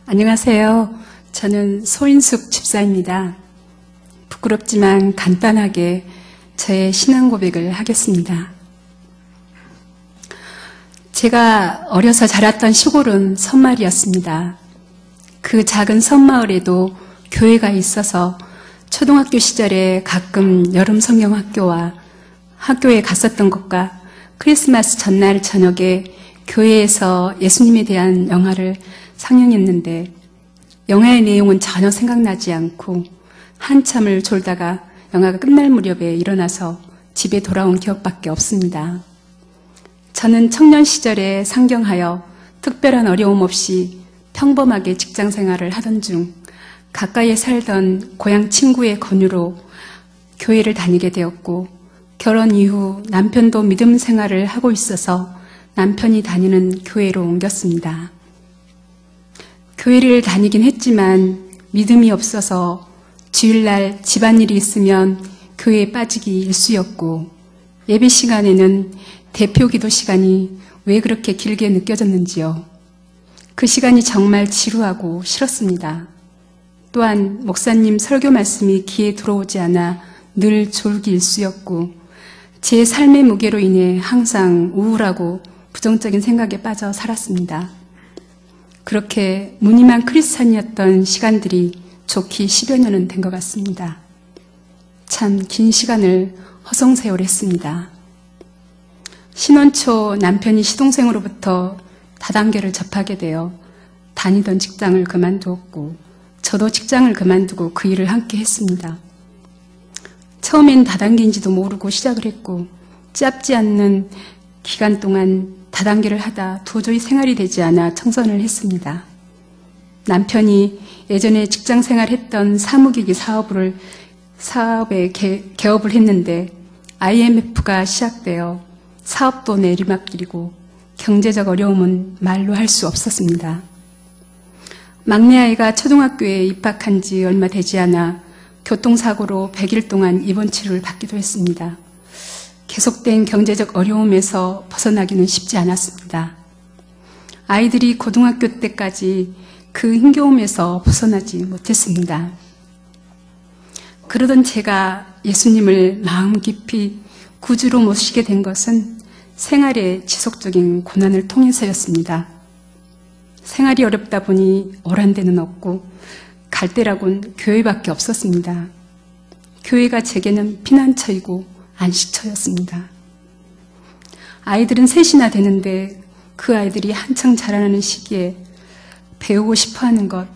안녕하세요. 저는 소인숙 집사입니다. 부끄럽지만 간단하게 저의 신앙 고백을 하겠습니다. 제가 어려서 자랐던 시골은 섬마을이었습니다. 그 작은 섬마을에도 교회가 있어서 초등학교 시절에 가끔 여름 성경학교와 학교에 갔었던 것과 크리스마스 전날 저녁에 교회에서 예수님에 대한 영화를 상영했는데 영화의 내용은 전혀 생각나지 않고 한참을 졸다가 영화가 끝날 무렵에 일어나서 집에 돌아온 기억밖에 없습니다. 저는 청년 시절에 상경하여 특별한 어려움 없이 평범하게 직장 생활을 하던 중 가까이에 살던 고향 친구의 권유로 교회를 다니게 되었고 결혼 이후 남편도 믿음 생활을 하고 있어서 남편이 다니는 교회로 옮겼습니다. 교회를 다니긴 했지만 믿음이 없어서 주일날 집안일이 있으면 교회에 빠지기 일쑤였고 예배 시간에는 대표 기도 시간이 왜 그렇게 길게 느껴졌는지요. 그 시간이 정말 지루하고 싫었습니다. 또한 목사님 설교 말씀이 귀에 들어오지 않아 늘 졸기 일쑤였고 제 삶의 무게로 인해 항상 우울하고 부정적인 생각에 빠져 살았습니다. 그렇게 무늬만 크리스찬이었던 시간들이 좋기 10여 년은 된 것 같습니다. 참 긴 시간을 허송세월했습니다. 신혼 초 남편이 시동생으로부터 다단계를 접하게 되어 다니던 직장을 그만두었고 저도 직장을 그만두고 그 일을 함께 했습니다. 처음엔 다단계인지도 모르고 시작을 했고 짧지 않는 기간 동안 다단계를 하다 도저히 생활이 되지 않아 청선을 했습니다. 남편이 예전에 직장 생활했던 사무기기 사업에 개업을 했는데 IMF가 시작되어 사업도 내리막길이고 경제적 어려움은 말로 할 수 없었습니다. 막내 아이가 초등학교에 입학한 지 얼마 되지 않아 교통사고로 100일 동안 입원 치료를 받기도 했습니다. 계속된 경제적 어려움에서 벗어나기는 쉽지 않았습니다. 아이들이 고등학교 때까지 그 힘겨움에서 벗어나지 못했습니다. 그러던 제가 예수님을 마음 깊이 구주로 모시게 된 것은 생활의 지속적인 고난을 통해서였습니다. 생활이 어렵다 보니 오란 데는 없고 갈 데라곤 교회밖에 없었습니다. 교회가 제게는 피난처이고 안식처였습니다. 아이들은 셋이나 되는데 그 아이들이 한창 자라나는 시기에 배우고 싶어하는 것,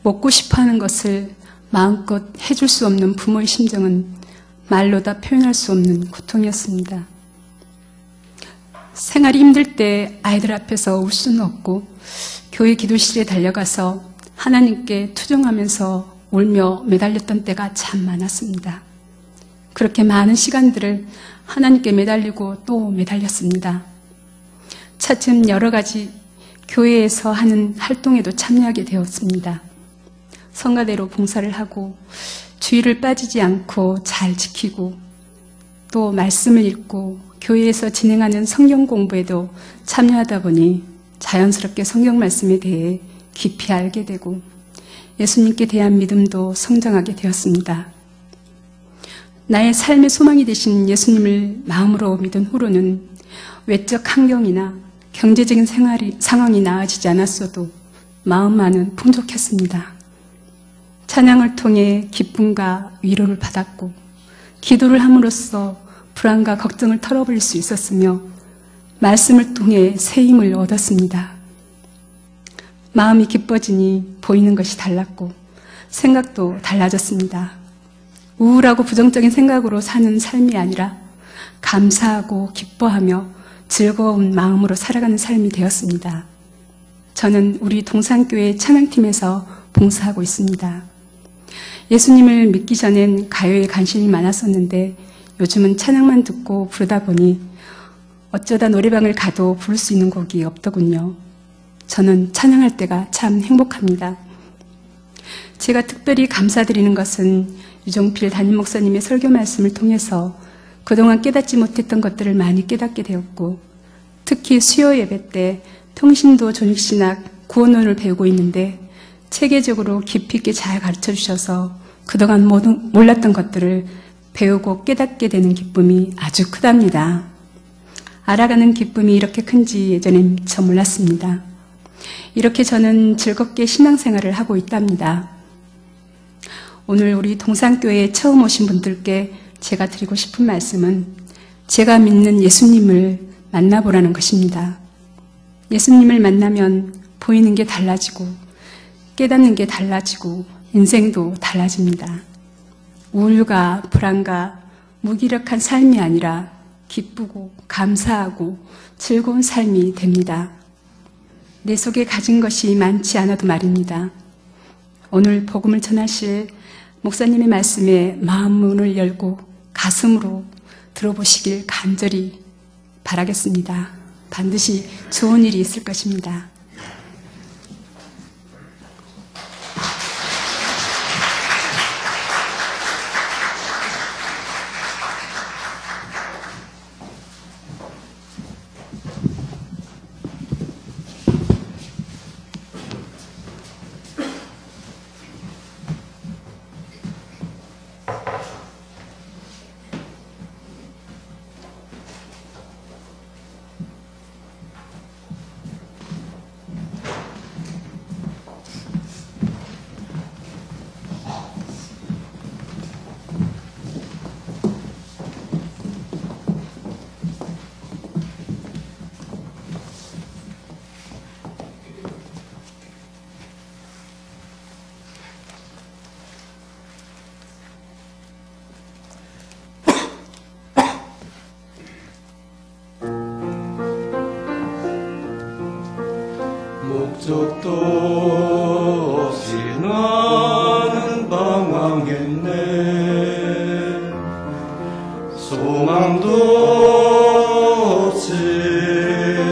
먹고 싶어하는 것을 마음껏 해줄 수 없는 부모의 심정은 말로 다 표현할 수 없는 고통이었습니다. 생활이 힘들 때 아이들 앞에서 울 수는 없고 교회 기도실에 달려가서 하나님께 투정하면서 울며 매달렸던 때가 참 많았습니다. 그렇게 많은 시간들을 하나님께 매달리고 또 매달렸습니다. 차츰 여러 가지 교회에서 하는 활동에도 참여하게 되었습니다. 성가대로 봉사를 하고 주의를 빠지지 않고 잘 지키고 또 말씀을 읽고 교회에서 진행하는 성경 공부에도 참여하다 보니 자연스럽게 성경 말씀에 대해 깊이 알게 되고 예수님께 대한 믿음도 성장하게 되었습니다. 나의 삶의 소망이 되신 예수님을 마음으로 믿은 후로는 외적 환경이나 경제적인 상황이 나아지지 않았어도 마음만은 풍족했습니다. 찬양을 통해 기쁨과 위로를 받았고 기도를 함으로써 불안과 걱정을 털어버릴 수 있었으며 말씀을 통해 새 힘을 얻었습니다. 마음이 기뻐지니 보이는 것이 달랐고 생각도 달라졌습니다. 우울하고 부정적인 생각으로 사는 삶이 아니라 감사하고 기뻐하며 즐거운 마음으로 살아가는 삶이 되었습니다. 저는 우리 동산교회 찬양팀에서 봉사하고 있습니다. 예수님을 믿기 전엔 가요에 관심이 많았었는데 요즘은 찬양만 듣고 부르다 보니 어쩌다 노래방을 가도 부를 수 있는 곡이 없더군요. 저는 찬양할 때가 참 행복합니다. 제가 특별히 감사드리는 것은 유종필 담임 목사님의 설교 말씀을 통해서 그동안 깨닫지 못했던 것들을 많이 깨닫게 되었고 특히 수요 예배 때 평신도 존익신학 구원론을 배우고 있는데 체계적으로 깊이 있게 잘 가르쳐 주셔서 그동안 몰랐던 것들을 배우고 깨닫게 되는 기쁨이 아주 크답니다. 알아가는 기쁨이 이렇게 큰지 예전엔 미처 몰랐습니다. 이렇게 저는 즐겁게 신앙생활을 하고 있답니다. 오늘 우리 동산교회에 처음 오신 분들께 제가 드리고 싶은 말씀은 제가 믿는 예수님을 만나보라는 것입니다. 예수님을 만나면 보이는 게 달라지고 깨닫는 게 달라지고 인생도 달라집니다. 우울과 불안과 무기력한 삶이 아니라 기쁘고 감사하고 즐거운 삶이 됩니다. 내 속에 가진 것이 많지 않아도 말입니다. 오늘 복음을 전하실 목사님의 말씀에 마음 문을 열고 가슴으로 들어보시길 간절히 바라겠습니다. 반드시 좋은 일이 있을 것입니다. 목적도 없이 나는 방황했네. 소망도 없이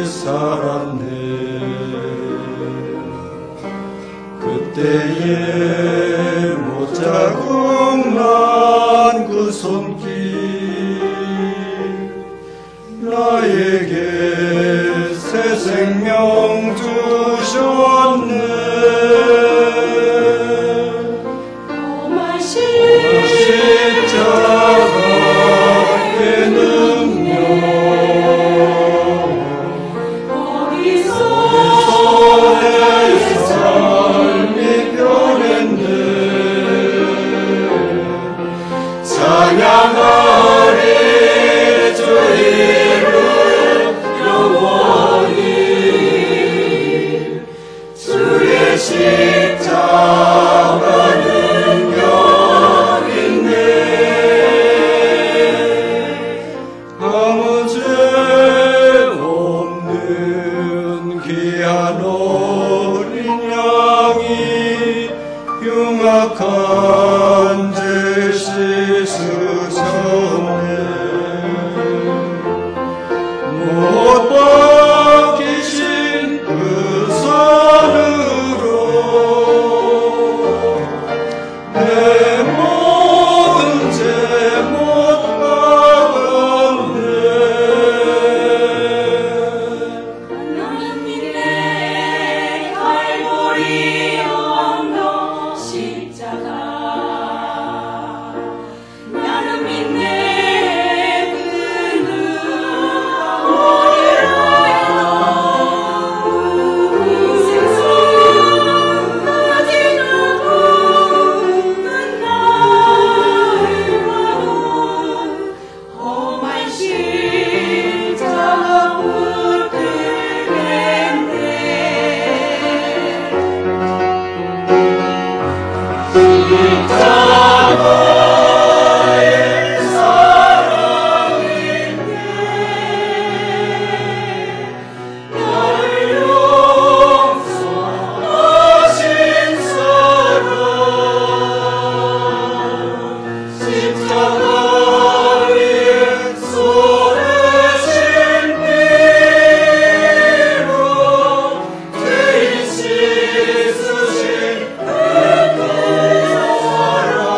살았네. 그때에 못자국 난 그 손길 나에게 새 생명 주셨네. 십자가의 능력 어디서 내 삶이 변했네. 찬양하리 주 이름 영원히. 주의 십자가 능력 있네. 아무 죄 없는 귀한 어린 양이 흉악한 죄 씻으셨네. 못 박히신 그 산으로 내 모든 죄 못 박았네. 나는 믿네 갈보리 언덕 십자가. 나는 믿네 그 누가 어디로 세상까지 나고 끝날 와도 험한 십자가 붙들겠네. 십자가의 사랑인데 나를 용서하신 사랑. 십자가 위에 쏟으신 피로 죄인 씻으신 그 사랑.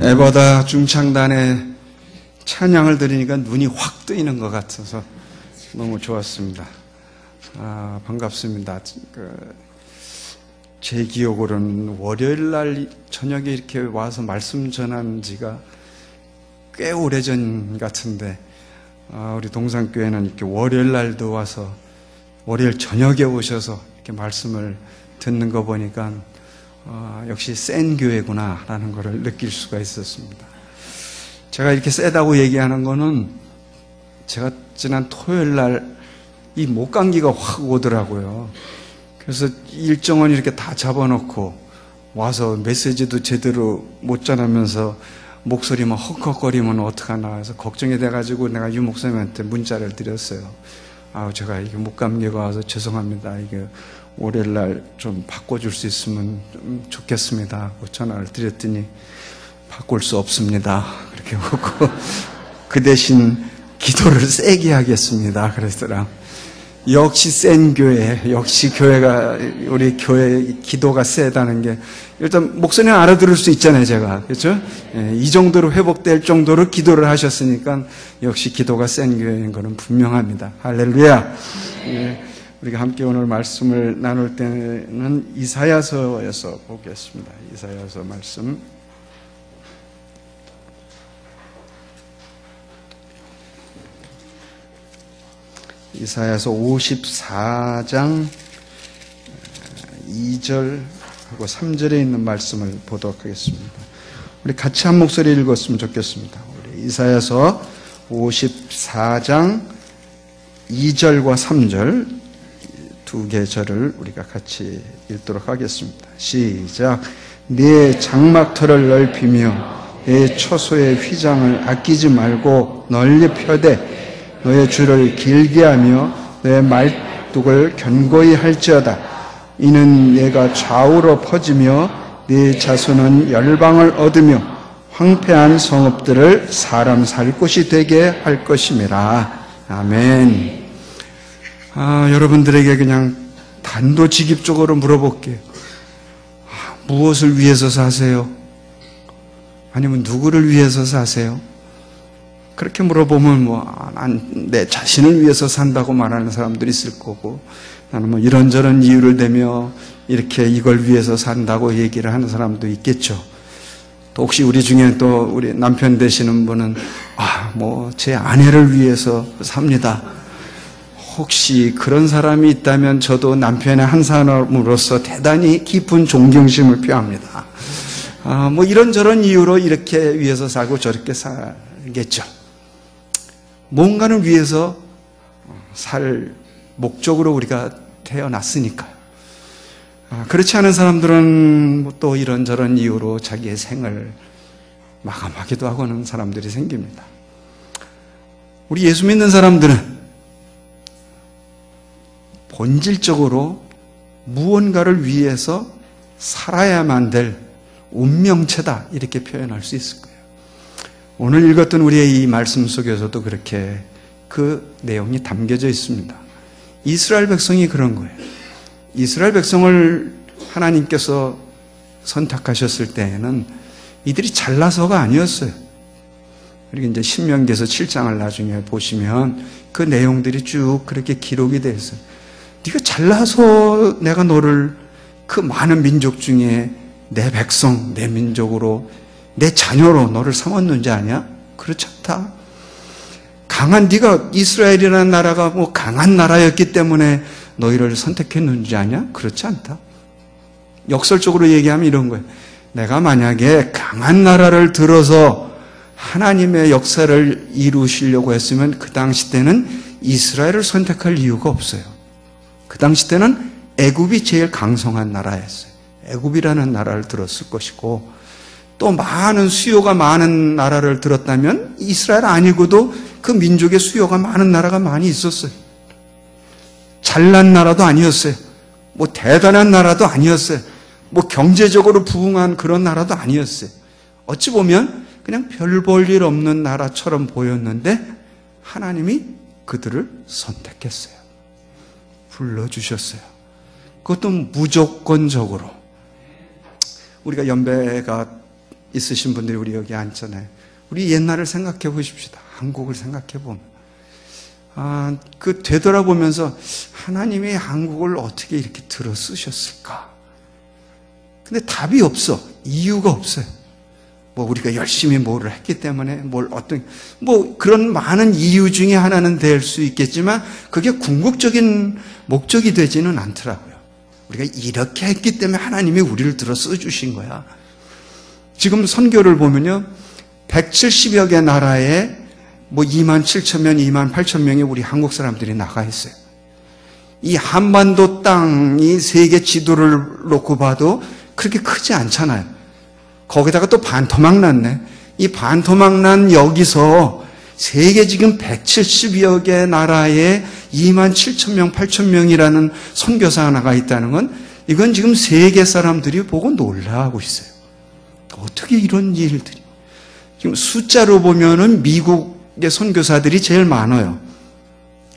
에버다 중창단의 찬양을 들으니까 눈이 확 뜨이는 것 같아서 너무 좋았습니다. 반갑습니다. 제 기억으로는 월요일 날 저녁에 이렇게 와서 말씀 전한 지가 꽤 오래전 같은데, 우리 동산교회는 이렇게 월요일 날도 와서 월요일 저녁에 오셔서 이렇게 말씀을 듣는 거 보니까 역시 센 교회구나 라는 것을 느낄 수가 있었습니다. 제가 이렇게 세다고 얘기하는 거는 제가 지난 토요일 날 이 목감기가 확 오더라고요. 그래서 일정은 이렇게 다 잡아놓고 와서 메시지도 제대로 못 전하면서 목소리만 헉헉거리면 어떡하나 해서 걱정이 돼가지고 내가 유 목사님한테 문자를 드렸어요. 제가 이게 목감기가 와서 죄송합니다. 이게 월요일 날 좀 바꿔줄 수 있으면 좀 좋겠습니다 하고 전화를 드렸더니 바꿀 수 없습니다. 그렇게 하고 그 대신 기도를 세게 하겠습니다. 그랬더라. 역시 센 교회, 역시 교회가, 우리 교회 기도가 세다는 게, 일단 목소리는 알아들을 수 있잖아요, 제가. 그렇죠? 이 정도로 회복될 정도로 기도를 하셨으니까 역시 기도가 센 교회인 것은 분명합니다. 할렐루야. 우리가 함께 오늘 말씀을 나눌 때는 이사야서에서 보겠습니다. 이사야서 말씀. 이사야서 54장 2절하고 3절에 있는 말씀을 보도록 하겠습니다. 우리 같이 한 목소리 읽었으면 좋겠습니다. 우리 이사야서 54장 2절과 3절 두 개 절을 우리가 같이 읽도록 하겠습니다. 시작. 네 장막터를 넓히며 네 처소의 휘장을 아끼지 말고 널리 펴되 너의 줄을 길게 하며 너의 말뚝을 견고히 할지어다. 이는 내가 좌우로 퍼지며 네 자손은 열방을 얻으며 황폐한 성읍들을 사람 살 곳이 되게 할 것임이라. 아멘. 여러분들에게 그냥 단도직입적으로 물어볼게요. 무엇을 위해서 사세요? 아니면 누구를 위해서 사세요? 그렇게 물어보면 난 내 자신을 위해서 산다고 말하는 사람들이 있을 거고, 나는 이런저런 이유를 대며 이렇게 이걸 위해서 산다고 얘기를 하는 사람도 있겠죠. 또 혹시 우리 중에 또 우리 남편 되시는 분은 제 아내를 위해서 삽니다. 혹시 그런 사람이 있다면 저도 남편의 한 사람으로서 대단히 깊은 존경심을 표합니다. 이런저런 이유로 이렇게 위해서 살고 저렇게 살겠죠. 뭔가를 위해서 살 목적으로 우리가 태어났으니까요. 그렇지 않은 사람들은 또 이런저런 이유로 자기의 생을 마감하기도 하고 하는 사람들이 생깁니다. 우리 예수 믿는 사람들은 본질적으로 무언가를 위해서 살아야만 될 운명체다, 이렇게 표현할 수 있을 거예요. 오늘 읽었던 우리의 이 말씀 속에서도 그렇게 그 내용이 담겨져 있습니다. 이스라엘 백성이 그런 거예요. 이스라엘 백성을 하나님께서 선택하셨을 때에는 이들이 잘나서가 아니었어요. 그리고 이제 신명기에서 7장을 나중에 보시면 그 내용들이 쭉 그렇게 기록이 되어 있어요. 네가 잘나서 내가 너를 그 많은 민족 중에 내 백성, 내 민족으로, 내 자녀로 너를 삼았는지 아냐? 그렇지 않다. 강한 네가 이스라엘이라는 나라가 강한 나라였기 때문에 너희를 선택했는지 아냐? 그렇지 않다. 역설적으로 얘기하면 이런 거예요. 내가 만약에 강한 나라를 들어서 하나님의 역사를 이루시려고 했으면 그 당시 때는 이스라엘을 선택할 이유가 없어요. 그 당시 때는 애굽이 제일 강성한 나라였어요. 애굽이라는 나라를 들었을 것이고, 또 많은 수요가 많은 나라를 들었다면 이스라엘 아니고도 그 민족의 수요가 많은 나라가 많이 있었어요. 잘난 나라도 아니었어요. 대단한 나라도 아니었어요. 경제적으로 부흥한 그런 나라도 아니었어요. 어찌 보면 그냥 별 볼 일 없는 나라처럼 보였는데 하나님이 그들을 선택했어요. 불러주셨어요. 그것도 무조건적으로. 우리가 연배가 있으신 분들이 우리 여기 앉잖아요. 우리 옛날을 생각해 보십시다. 한국을 생각해 보면. 되돌아보면서 하나님이 한국을 어떻게 이렇게 들어 쓰셨을까? 근데 답이 없어. 이유가 없어요. 우리가 열심히 뭐를 했기 때문에 그런 많은 이유 중에 하나는 될 수 있겠지만 그게 궁극적인 목적이 되지는 않더라고요. 우리가 이렇게 했기 때문에 하나님이 우리를 들어 써주신 거야. 지금 선교를 보면요. 170여 개 나라에 2만 7천 명, 2만 8천 명의 우리 한국 사람들이 나가 있어요. 이 한반도 땅이 세계 지도를 놓고 봐도 그렇게 크지 않잖아요. 거기다가 또 반토막 났네. 이 반토막 난 여기서 세계 지금 170여 개 나라에 2만 7천 명, 8천 명이라는 선교사 하나가 있다는 건 이건 지금 세계 사람들이 보고 놀라고 있어요. 어떻게 이런 일들이. 지금 숫자로 보면은 미국의 선교사들이 제일 많아요.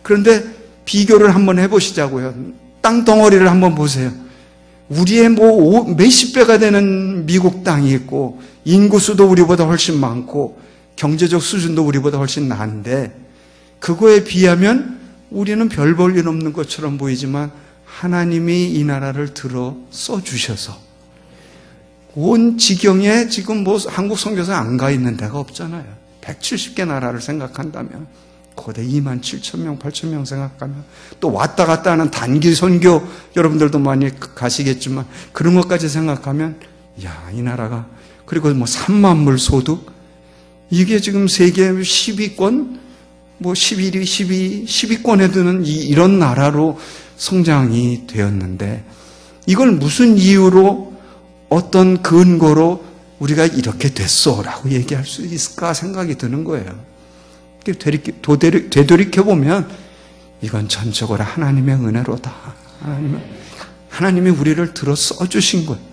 그런데 비교를 한번 해보시자고요. 땅덩어리를 한번 보세요. 우리의 몇십 배가 되는 미국 땅이 있고 인구수도 우리보다 훨씬 많고 경제적 수준도 우리보다 훨씬 나은데 그거에 비하면 우리는 별 볼 일 없는 것처럼 보이지만 하나님이 이 나라를 들어 써주셔서 온 지경에 지금 한국 선교사 안 가 있는 데가 없잖아요. 170개 나라를 생각한다면 거대 2만 7천 명, 8천 명 생각하면 또 왔다 갔다 하는 단기 선교 여러분들도 많이 가시겠지만 그런 것까지 생각하면 이 나라가 그리고 3만불 소득 이게 지금 세계 10위권 11위, 10위권에 드는 이런 나라로 성장이 되었는데 이걸 무슨 이유로 어떤 근거로 우리가 이렇게 됐어라고 얘기할 수 있을까 생각이 드는 거예요. 되돌이켜보면 이건 전적으로 하나님의 은혜로다. 하나님이 우리를 들어 써주신 거예요.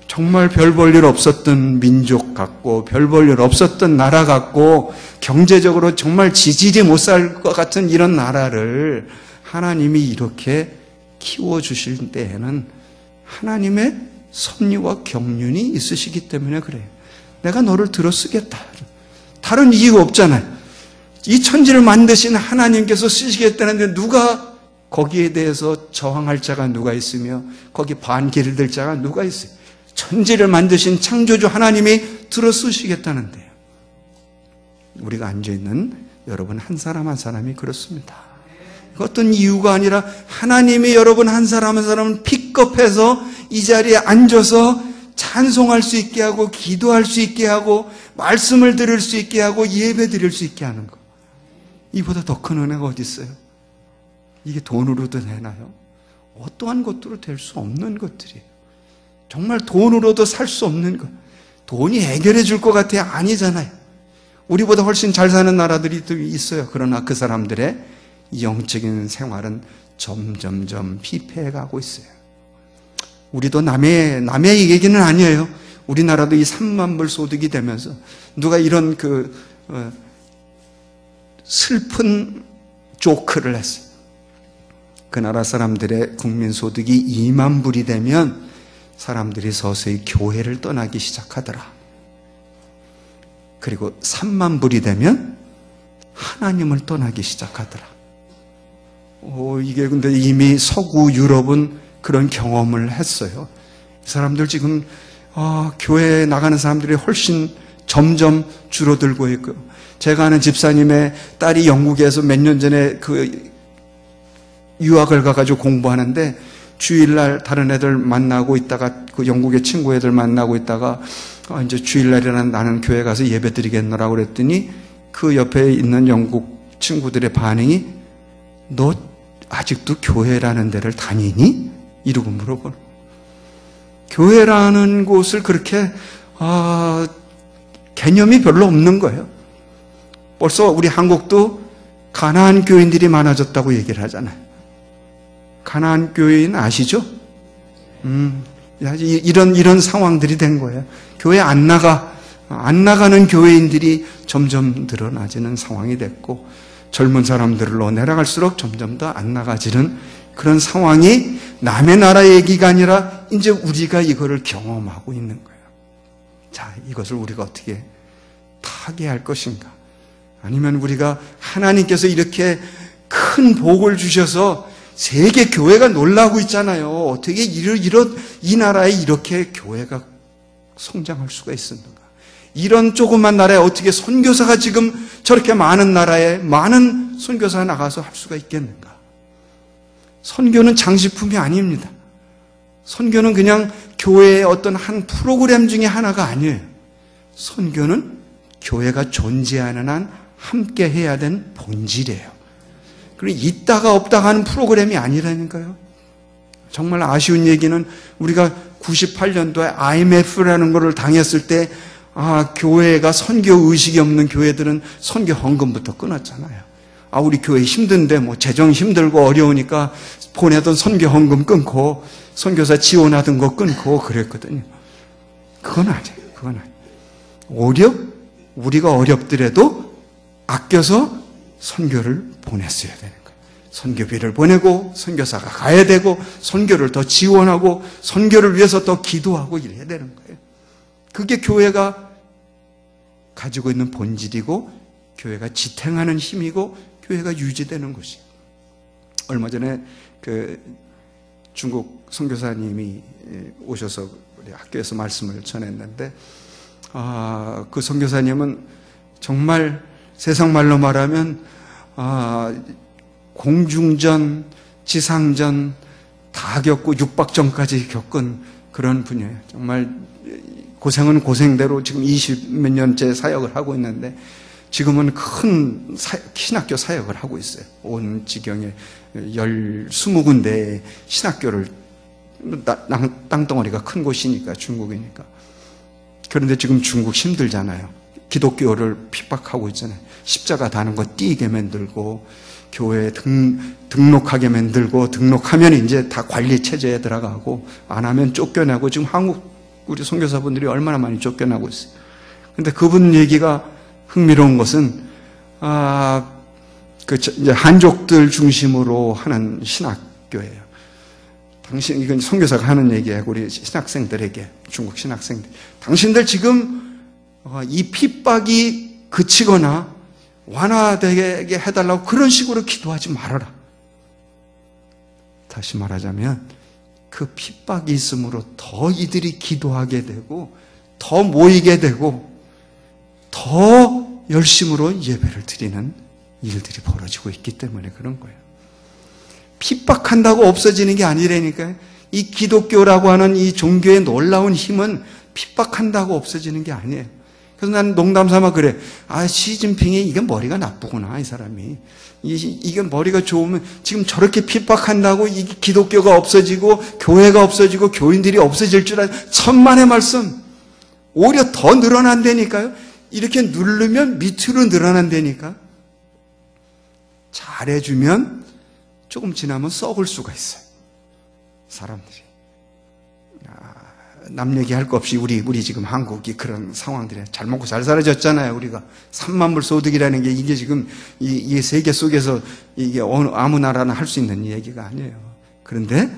정말 별 볼 일 없었던 민족 같고 별 볼 일 없었던 나라 같고 경제적으로 정말 지질이 못 살 것 같은 이런 나라를 하나님이 이렇게 키워주실 때에는 하나님의 섭리와 경륜이 있으시기 때문에 그래요. 내가 너를 들어 쓰겠다. 다른 이유가 없잖아요. 이 천지를 만드신 하나님께서 쓰시겠다는데 누가 거기에 대해서 저항할 자가 누가 있으며 거기 반기를 들 자가 누가 있어요. 천지를 만드신 창조주 하나님이 들어 쓰시겠다는데요. 우리가 앉아있는 여러분 한 사람 한 사람이 그렇습니다. 어떤 이유가 아니라 하나님이 여러분 한 사람 한 사람을 픽업해서 이 자리에 앉아서 찬송할 수 있게 하고 기도할 수 있게 하고 말씀을 들을 수 있게 하고 예배 드릴 수 있게 하는 것. 이보다 더 큰 은혜가 어디 있어요? 이게 돈으로도 되나요? 어떠한 것도 될 수 없는 것들이에요. 정말 돈으로도 살 수 없는 것. 돈이 해결해 줄 것 같아요? 아니잖아요. 우리보다 훨씬 잘 사는 나라들이 또 있어요. 그러나 그 사람들의 영적인 생활은 점점점 피폐해가고 있어요. 우리도 남의 얘기는 아니에요. 우리나라도 이 3만불 소득이 되면서 누가 이런 슬픈 조크를 했어요. 그 나라 사람들의 국민 소득이 2만 불이 되면 사람들이 서서히 교회를 떠나기 시작하더라. 그리고 3만 불이 되면 하나님을 떠나기 시작하더라. 이게 근데 이미 서구 유럽은 그런 경험을 했어요. 사람들 지금 교회에 나가는 사람들이 훨씬 점점 줄어들고 있고, 제가 아는 집사님의 딸이 영국에서 몇 년 전에 유학을 가가지고 공부하는데 주일날 다른 애들 만나고 있다가 그 영국의 친구 애들 만나고 있다가 이제 주일날이라는 나는 교회 가서 예배 드리겠노라고 그랬더니 그 옆에 있는 영국 친구들의 반응이 너 아직도 교회라는 데를 다니니? 이러고 물어보는. 교회라는 곳을 그렇게 개념이 별로 없는 거예요. 벌써 우리 한국도 가나안 교인들이 많아졌다고 얘기를 하잖아요. 가나안 교인 아시죠? 이런 상황들이 된 거예요. 교회 안 나가는 교회인들이 점점 늘어나지는 상황이 됐고, 젊은 사람들로 내려갈수록 점점 더 안 나가지는 그런 상황이 남의 나라 얘기가 아니라 이제 우리가 이거를 경험하고 있는 거예요. 자, 이것을 우리가 어떻게 타개할 것인가? 아니면 우리가 하나님께서 이렇게 큰 복을 주셔서 세계 교회가 놀라고 있잖아요. 어떻게 이 나라에 이렇게 교회가 성장할 수가 있었는가? 이런 조그만 나라에 어떻게 선교사가 지금 저렇게 많은 나라에 많은 선교사가 나가서 할 수가 있겠는가? 선교는 장식품이 아닙니다. 선교는 그냥 교회의 어떤 한 프로그램 중에 하나가 아니에요. 선교는 교회가 존재하는 한 함께 해야 되는 본질이에요. 그리고 있다가 없다가 하는 프로그램이 아니라니까요. 정말 아쉬운 얘기는 우리가 98년도에 IMF라는 것을 당했을 때 교회가 선교 의식이 없는 교회들은 선교 헌금부터 끊었잖아요. 우리 교회 힘든데 재정 힘들고 어려우니까 보내던 선교 헌금 끊고 선교사 지원하던 거 끊고 그랬거든요. 그건 아니에요. 오히려 우리가 어렵더라도 아껴서 선교를 보냈어야 되는 거예요. 선교비를 보내고 선교사가 가야 되고 선교를 더 지원하고 선교를 위해서 더 기도하고 이래야 되는 거예요. 그게 교회가 가지고 있는 본질이고 교회가 지탱하는 힘이고 교회가 유지되는 것이에요. 얼마 전에 중국 선교사님이 오셔서 우리 학교에서 말씀을 전했는데 그 선교사님은 정말 세상 말로 말하면 공중전, 지상전 다 겪고 육박전까지 겪은 그런 분이에요. 정말 고생은 고생대로 지금 20몇 년째 사역을 하고 있는데 지금은 큰 신학교 사역을 하고 있어요. 온 지경에 20군데의 신학교를 땅덩어리가 큰 곳이니까 중국이니까. 그런데 지금 중국 힘들잖아요. 기독교를 핍박하고 있잖아요. 십자가 다는 거 띄게 만들고 교회에 등록하게 만들고 등록하면 이제 다 관리 체제에 들어가고 안 하면 쫓겨나고 지금 한국 우리 선교사분들이 얼마나 많이 쫓겨나고 있어요. 그런데 그분 얘기가 흥미로운 것은 이제 한족들 중심으로 하는 신학교예요. 이건 선교사가 하는 얘기예요. 우리 신학생들에게 중국 신학생들. 당신들 지금 이 핍박이 그치거나 완화되게 해달라고 그런 식으로 기도하지 말아라. 다시 말하자면 그 핍박이 있으므로 더 이들이 기도하게 되고 더 모이게 되고 더 열심으로 예배를 드리는 일들이 벌어지고 있기 때문에 그런 거예요. 핍박한다고 없어지는 게 아니라니까요. 이 기독교라고 하는 이 종교의 놀라운 힘은 핍박한다고 없어지는 게 아니에요. 그래서 난 농담 삼아 그래. 시진핑이 이게 머리가 나쁘구나, 이 사람이. 이게 머리가 좋으면 지금 저렇게 핍박한다고 이 기독교가 없어지고 교회가 없어지고 교인들이 없어질 줄 천만의 말씀. 오히려 더 늘어난다니까요. 이렇게 누르면 밑으로 늘어난다니까. 잘해주면 조금 지나면 썩을 수가 있어요. 사람들이. 남 얘기할 거 없이 우리 지금 한국이 그런 상황들에 잘 먹고 잘 살아졌잖아요. 우리가 3만 불 소득이라는 게 이게 지금 이 세계 속에서 이게 아무 나라나 할 수 있는 얘기가 아니에요. 그런데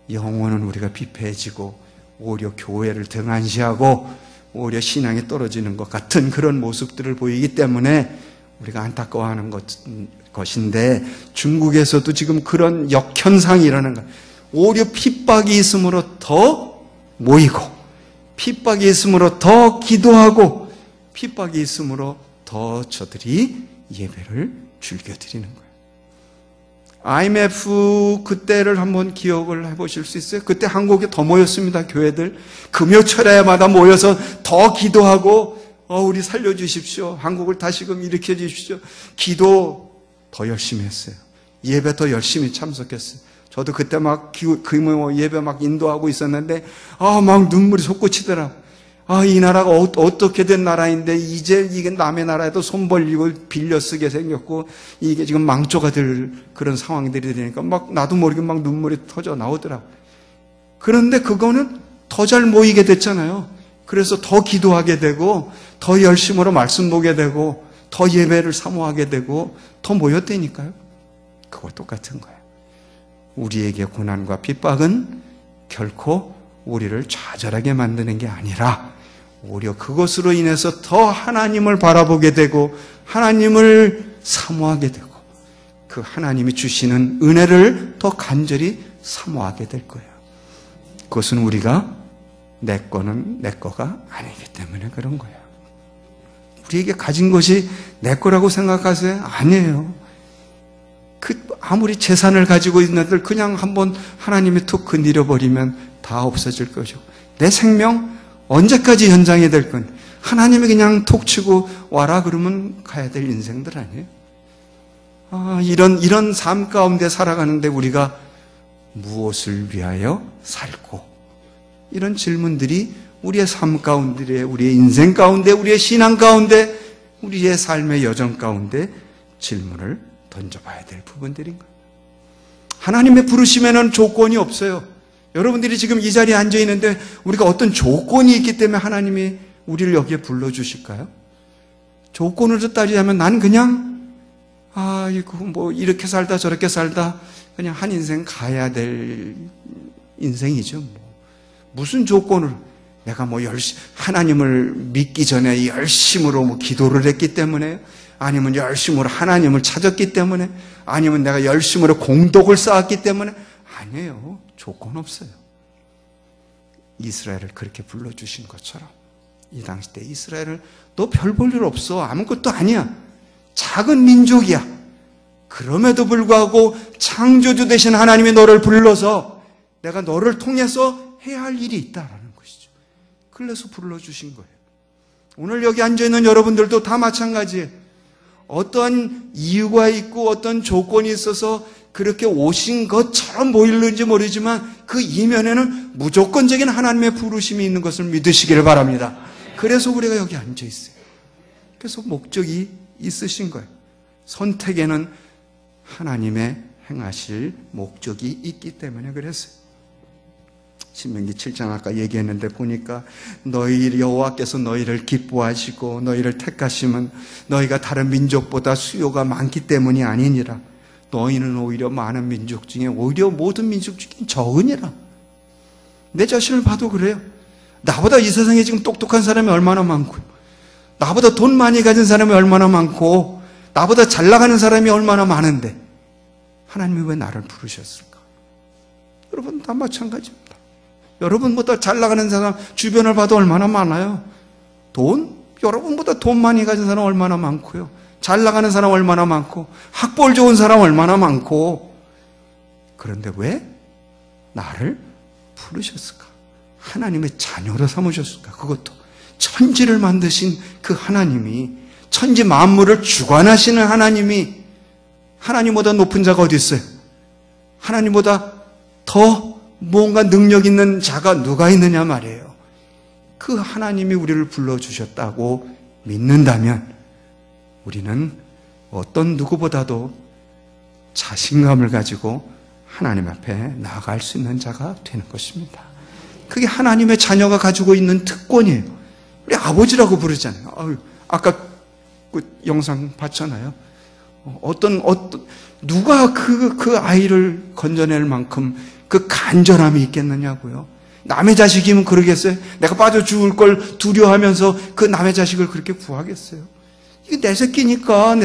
영혼은 우리가 비폐해지고 오히려 교회를 등한시하고 오히려 신앙이 떨어지는 것 같은 그런 모습들을 보이기 때문에 우리가 안타까워하는 것인데 중국에서도 지금 그런 역현상이 일어나는 거예요. 오히려 핍박이 있으므로 더 모이고 핍박이 있으므로 더 기도하고 핍박이 있으므로 더 저들이 예배를 즐겨드리는 거예요. IMF 그때를 한번 기억을 해보실 수 있어요? 그때 한국에 더 모였습니다. 교회들 금요철야마다 모여서 더 기도하고 우리 살려주십시오. 한국을 다시금 일으켜 주십시오. 기도 더 열심히 했어요. 예배 더 열심히 참석했어요. 저도 그때 막 예배 막 인도하고 있었는데 막 눈물이 솟구치더라. 이 나라가 어떻게 된 나라인데 이제 이게 남의 나라에도 손 벌리고 빌려 쓰게 생겼고 이게 지금 망조가 될 그런 상황들이 되니까 막 나도 모르게 막 눈물이 터져 나오더라. 그런데 그거는 더 잘 모이게 됐잖아요. 그래서 더 기도하게 되고 더 열심으로 말씀 보게 되고 더 예배를 사모하게 되고 더 모였다니까요. 그거 똑같은 거예요. 우리에게 고난과 핍박은 결코 우리를 좌절하게 만드는 게 아니라 오히려 그것으로 인해서 더 하나님을 바라보게 되고 하나님을 사모하게 되고 그 하나님이 주시는 은혜를 더 간절히 사모하게 될 거예요. 그것은 우리가 내 거는 내 거가 아니기 때문에 그런 거예요. 우리에게 가진 것이 내 거라고 생각하세요? 아니에요. 아무리 재산을 가지고 있는 애들 그냥 한번 하나님이 툭 건드려버리면 다 없어질 것이고 내 생명 언제까지 연장이 될 건 하나님이 그냥 톡 치고 와라 그러면 가야 될 인생들 아니에요? 이런 삶 가운데 살아가는데 우리가 무엇을 위하여 살고 이런 질문들이 우리의 삶 가운데, 우리의 인생 가운데, 우리의 신앙 가운데, 우리의 삶의 여정 가운데 질문을 던져봐야 될 부분들인 거예요. 하나님의 부르심에는 조건이 없어요. 여러분들이 지금 이 자리에 앉아 있는데 우리가 어떤 조건이 있기 때문에 하나님이 우리를 여기에 불러주실까요? 조건으로 따지자면 난 그냥 이거 뭐 이렇게 살다 저렇게 살다 그냥 한 인생 가야 될 인생이죠. 무슨 조건을 내가 하나님을 믿기 전에 열심으로 기도를 했기 때문에 아니면 열심으로 하나님을 찾았기 때문에 아니면 내가 열심으로 공덕을 쌓았기 때문에 아니에요. 조건 없어요. 이스라엘을 그렇게 불러주신 것처럼 이 당시 때 이스라엘을 너 별 볼 일 없어. 아무것도 아니야. 작은 민족이야. 그럼에도 불구하고 창조주 되신 하나님이 너를 불러서 내가 너를 통해서 해야 할 일이 있다라는 것이죠. 그래서 불러주신 거예요. 오늘 여기 앉아있는 여러분들도 다 마찬가지예요. 어떠한 이유가 있고 어떤 조건이 있어서 그렇게 오신 것처럼 보이는지 모르지만 그 이면에는 무조건적인 하나님의 부르심이 있는 것을 믿으시기를 바랍니다. 그래서 우리가 여기 앉아있어요. 그래서 목적이 있으신 거예요. 선택에는 하나님의 행하실 목적이 있기 때문에 그랬어요. 신명기 7장 아까 얘기했는데 보니까 너희 여호와께서 너희를 기뻐하시고 너희를 택하심은 너희가 다른 민족보다 수요가 많기 때문이 아니니라. 너희는 오히려 많은 민족 중에 오히려 모든 민족 중에 적으니라. 내 자신을 봐도 그래요. 나보다 이 세상에 지금 똑똑한 사람이 얼마나 많고요. 나보다 돈 많이 가진 사람이 얼마나 많고 나보다 잘 나가는 사람이 얼마나 많은데 하나님이 왜 나를 부르셨을까? 여러분 다 마찬가지입니다. 여러분보다 잘 나가는 사람 주변을 봐도 얼마나 많아요. 여러분보다 돈 많이 가진 사람 얼마나 많고요. 잘 나가는 사람 얼마나 많고 학벌 좋은 사람 얼마나 많고 그런데 왜 나를 부르셨을까? 하나님의 자녀로 삼으셨을까? 그것도 천지를 만드신 그 하나님이 천지 만물을 주관하시는 하나님이 하나님보다 높은 자가 어디 있어요? 하나님보다 더 뭔가 능력 있는 자가 누가 있느냐 말이에요. 그 하나님이 우리를 불러주셨다고 믿는다면 우리는 어떤 누구보다도 자신감을 가지고 하나님 앞에 나아갈 수 있는 자가 되는 것입니다. 그게 하나님의 자녀가 가지고 있는 특권이에요. 우리 아버지라고 부르잖아요. 아까 그 영상 봤잖아요. 누가 그 아이를 건져낼 만큼 그 간절함이 있겠느냐고요. 남의 자식이면 그러겠어요? 내가 빠져 죽을 걸 두려워하면서 그 남의 자식을 그렇게 구하겠어요? 이게 내 새끼니까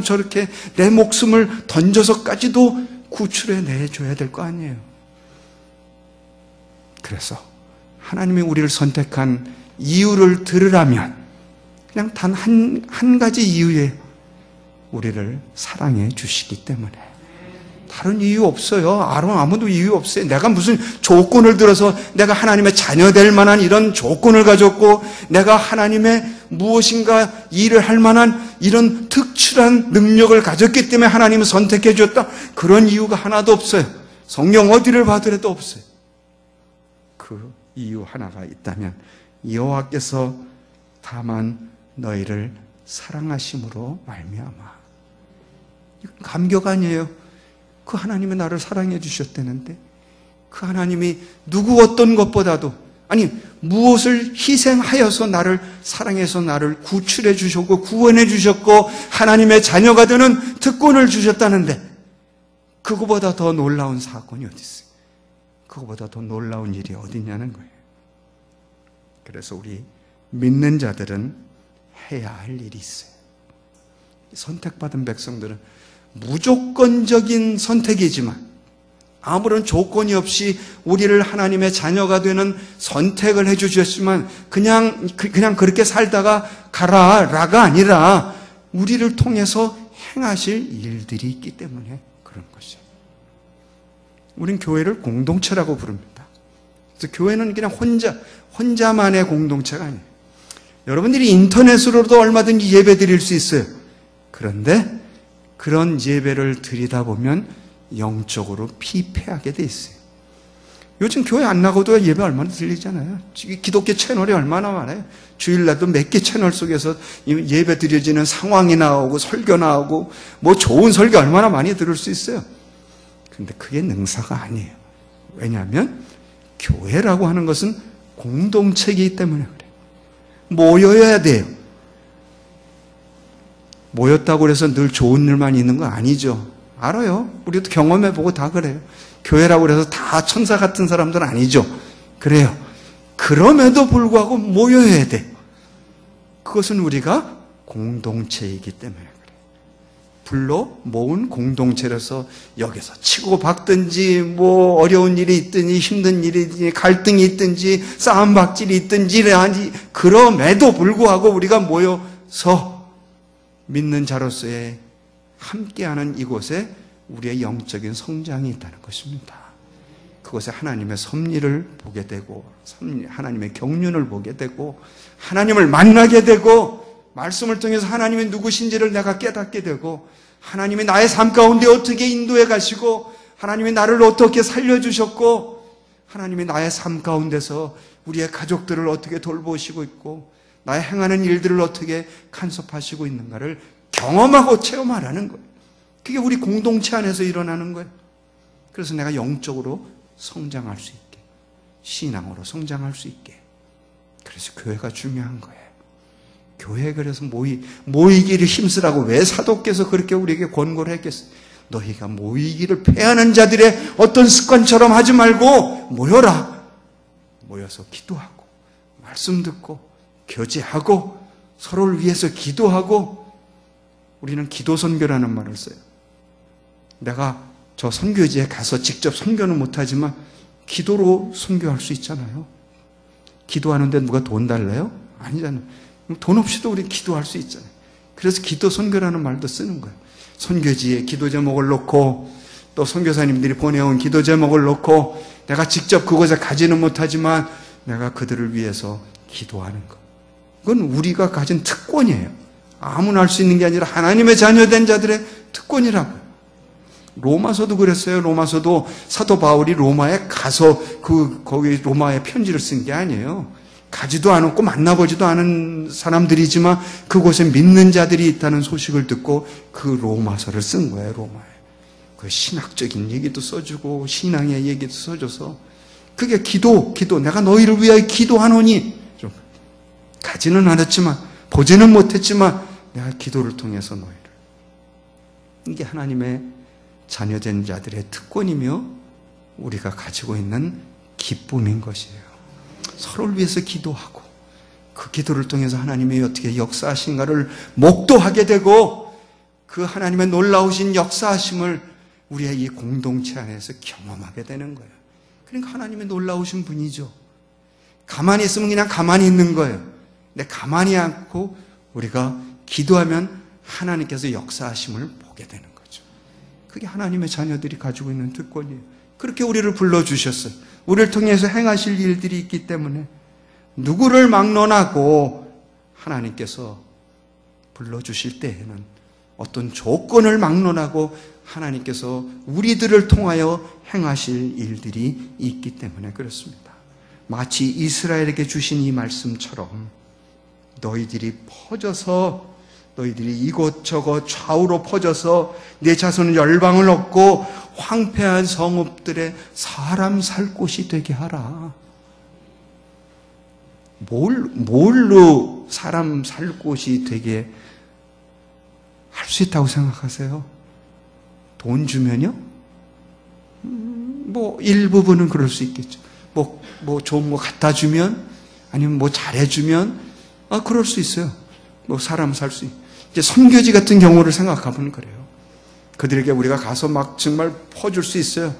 저렇게 내 목숨을 던져서까지도 구출해 내줘야 될 거 아니에요. 그래서 하나님이 우리를 선택한 이유를 들으라면 그냥 단 한 가지 이유에 우리를 사랑해 주시기 때문에 다른 이유 없어요. 아무도 이유 없어요. 내가 무슨 조건을 들어서 내가 하나님의 자녀 될 만한 이런 조건을 가졌고 내가 하나님의 무엇인가 일을 할 만한 이런 특출한 능력을 가졌기 때문에 하나님을 선택해 주었다. 그런 이유가 하나도 없어요. 성경 어디를 봐더라도 없어요. 그 이유 하나가 있다면 여호와께서 다만 너희를 사랑하심으로 말미암아. 이건 감격 아니에요. 그 하나님이 나를 사랑해 주셨다는데 그 하나님이 누구 어떤 것보다도 무엇을 희생하여서 나를 사랑해서 나를 구출해 주셨고 구원해 주셨고 하나님의 자녀가 되는 특권을 주셨다는데 그거보다 더 놀라운 사건이 어디 있어요? 그거보다 더 놀라운 일이 어디 있냐는 거예요. 그래서 우리 믿는 자들은 해야 할 일이 있어요. 선택받은 백성들은 무조건적인 선택이지만 아무런 조건이 없이 우리를 하나님의 자녀가 되는 선택을 해주셨지만 그냥 그렇게 살다가 가라라가 아니라 우리를 통해서 행하실 일들이 있기 때문에 그런 것이죠. 우린 교회를 공동체라고 부릅니다. 그래서 교회는 그냥 혼자만의 공동체가 아니에요. 여러분들이 인터넷으로도 얼마든지 예배 드릴 수 있어요. 그런데 그런 예배를 드리다 보면 영적으로 피폐하게 돼 있어요. 요즘 교회 안 나가도 예배 얼마나 들리잖아요. 기독교 채널이 얼마나 많아요. 주일날도 몇 개 채널 속에서 예배 드려지는 상황이 나오고 설교 나오고 뭐 좋은 설교 얼마나 많이 들을 수 있어요. 그런데 그게 능사가 아니에요. 왜냐하면 교회라고 하는 것은 공동체이기 때문에 그래요. 모여야 돼요. 모였다고 해서 늘 좋은 일만 있는 거 아니죠. 알아요. 우리도 경험해보고 다 그래요. 교회라고 해서 다 천사 같은 사람들은 아니죠. 그래요. 그럼에도 불구하고 모여야 돼요. 그것은 우리가 공동체이기 때문에 그래요. 불러 모은 공동체라서 여기서 치고 박든지 뭐 어려운 일이 있든지 힘든 일이 있든지 갈등이 있든지 싸움박질이 있든지 그럼에도 불구하고 우리가 모여서 믿는 자로서의 함께하는 이곳에 우리의 영적인 성장이 있다는 것입니다. 그곳에 하나님의 섭리를 보게 되고 하나님의 경륜을 보게 되고 하나님을 만나게 되고 말씀을 통해서 하나님이 누구신지를 내가 깨닫게 되고 하나님이 나의 삶 가운데 어떻게 인도해 가시고 하나님이 나를 어떻게 살려주셨고 하나님이 나의 삶 가운데서 우리의 가족들을 어떻게 돌보시고 있고 나의 행하는 일들을 어떻게 간섭하시고 있는가를 경험하고 체험하라는 거예요. 그게 우리 공동체 안에서 일어나는 거예요. 그래서 내가 영적으로 성장할 수 있게, 신앙으로 성장할 수 있게. 그래서 교회가 중요한 거예요. 교회 그래서 모이기를 힘쓰라고 왜 사도께서 그렇게 우리에게 권고를 했겠어요? 너희가 모이기를 패하는 자들의 어떤 습관처럼 하지 말고 모여라. 모여서 기도하고 말씀 듣고 교제하고 서로를 위해서 기도하고 우리는 기도 선교라는 말을 써요. 내가 저 선교지에 가서 직접 선교는 못하지만 기도로 선교할 수 있잖아요. 기도하는데 누가 돈 달래요? 아니잖아요. 돈 없이도 우리 기도할 수 있잖아요. 그래서 기도 선교라는 말도 쓰는 거예요. 선교지에 기도 제목을 놓고 또 선교사님들이 보내온 기도 제목을 놓고 내가 직접 그곳에 가지는 못하지만 내가 그들을 위해서 기도하는 것. 그건 우리가 가진 특권이에요. 아무나 할 수 있는 게 아니라 하나님의 자녀된 자들의 특권이라고요. 로마서도 그랬어요. 로마서도 사도 바울이 로마에 가서 거기 로마에 편지를 쓴 게 아니에요. 가지도 않았고 만나보지도 않은 사람들이지만 그곳에 믿는 자들이 있다는 소식을 듣고 그 로마서를 쓴 거예요. 로마에. 그 신학적인 얘기도 써주고 신앙의 얘기도 써줘서 그게 기도 내가 너희를 위하여 기도하노니 좀 가지는 않았지만 보지는 못했지만 내가 기도를 통해서 너희를. 이게 하나님의 자녀된 자들의 특권이며 우리가 가지고 있는 기쁨인 것이에요. 서로를 위해서 기도하고 그 기도를 통해서 하나님이 어떻게 역사하신가를 목도하게 되고 그 하나님의 놀라우신 역사하심을 우리의 이 공동체 안에서 경험하게 되는 거예요. 그러니까 하나님의 놀라우신 분이죠. 가만히 있으면 그냥 가만히 있는 거예요. 근데 가만히 않고 우리가 기도하면 하나님께서 역사하심을 보게 되는 거죠. 그게 하나님의 자녀들이 가지고 있는 특권이에요. 그렇게 우리를 불러주셨어요. 우리를 통해서 행하실 일들이 있기 때문에 누구를 막론하고 하나님께서 불러주실 때에는 어떤 조건을 막론하고 하나님께서 우리들을 통하여 행하실 일들이 있기 때문에 그렇습니다. 마치 이스라엘에게 주신 이 말씀처럼 너희들이 이곳저곳 좌우로 퍼져서 내 자손은 열방을 얻고 황폐한 성읍들에 사람 살 곳이 되게 하라. 뭘로 사람 살 곳이 되게 할 수 있다고 생각하세요? 돈 주면요? 뭐 일부분은 그럴 수 있겠죠. 뭐 좋은 거 갖다 주면 아니면 뭐 잘해주면 그럴 수 있어요. 뭐 사람 살 수. 이제 선교지 같은 경우를 생각하면 그래요. 그들에게 우리가 가서 막 정말 퍼줄 수 있어요.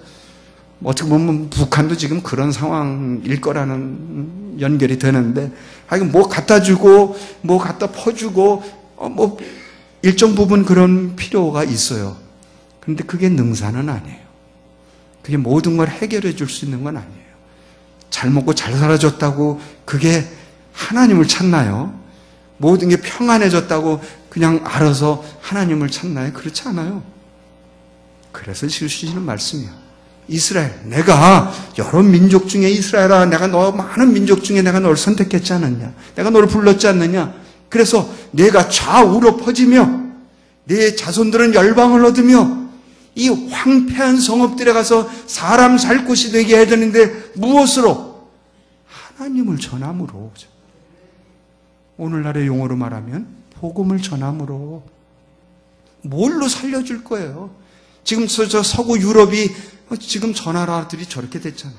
어떻게 보면 북한도 지금 그런 상황일 거라는 연결이 되는데, 하여간 뭐 갖다 주고, 뭐 갖다 퍼주고, 뭐 일정 부분 그런 필요가 있어요. 그런데 그게 능사는 아니에요. 그게 모든 걸 해결해 줄 수 있는 건 아니에요. 잘 먹고 잘 살아줬다고 그게 하나님을 찾나요? 모든 게 평안해졌다고 그냥 알아서 하나님을 찾나요? 그렇지 않아요. 그래서 주시는 말씀이에요. 이스라엘, 내가 여러 민족 중에 이스라엘아, 내가 너 많은 민족 중에 내가 널 선택했지 않느냐? 내가 너를 불렀지 않느냐? 그래서 내가 좌우로 퍼지며 내 자손들은 열방을 얻으며 이 황폐한 성읍들에 가서 사람 살 곳이 되게 해야 되는데 무엇으로? 하나님을 전함으로. 오늘날의 용어로 말하면 복음을 전함으로. 뭘로 살려줄 거예요? 지금 저 서구 유럽이 지금 저 나라들이 저렇게 됐잖아요.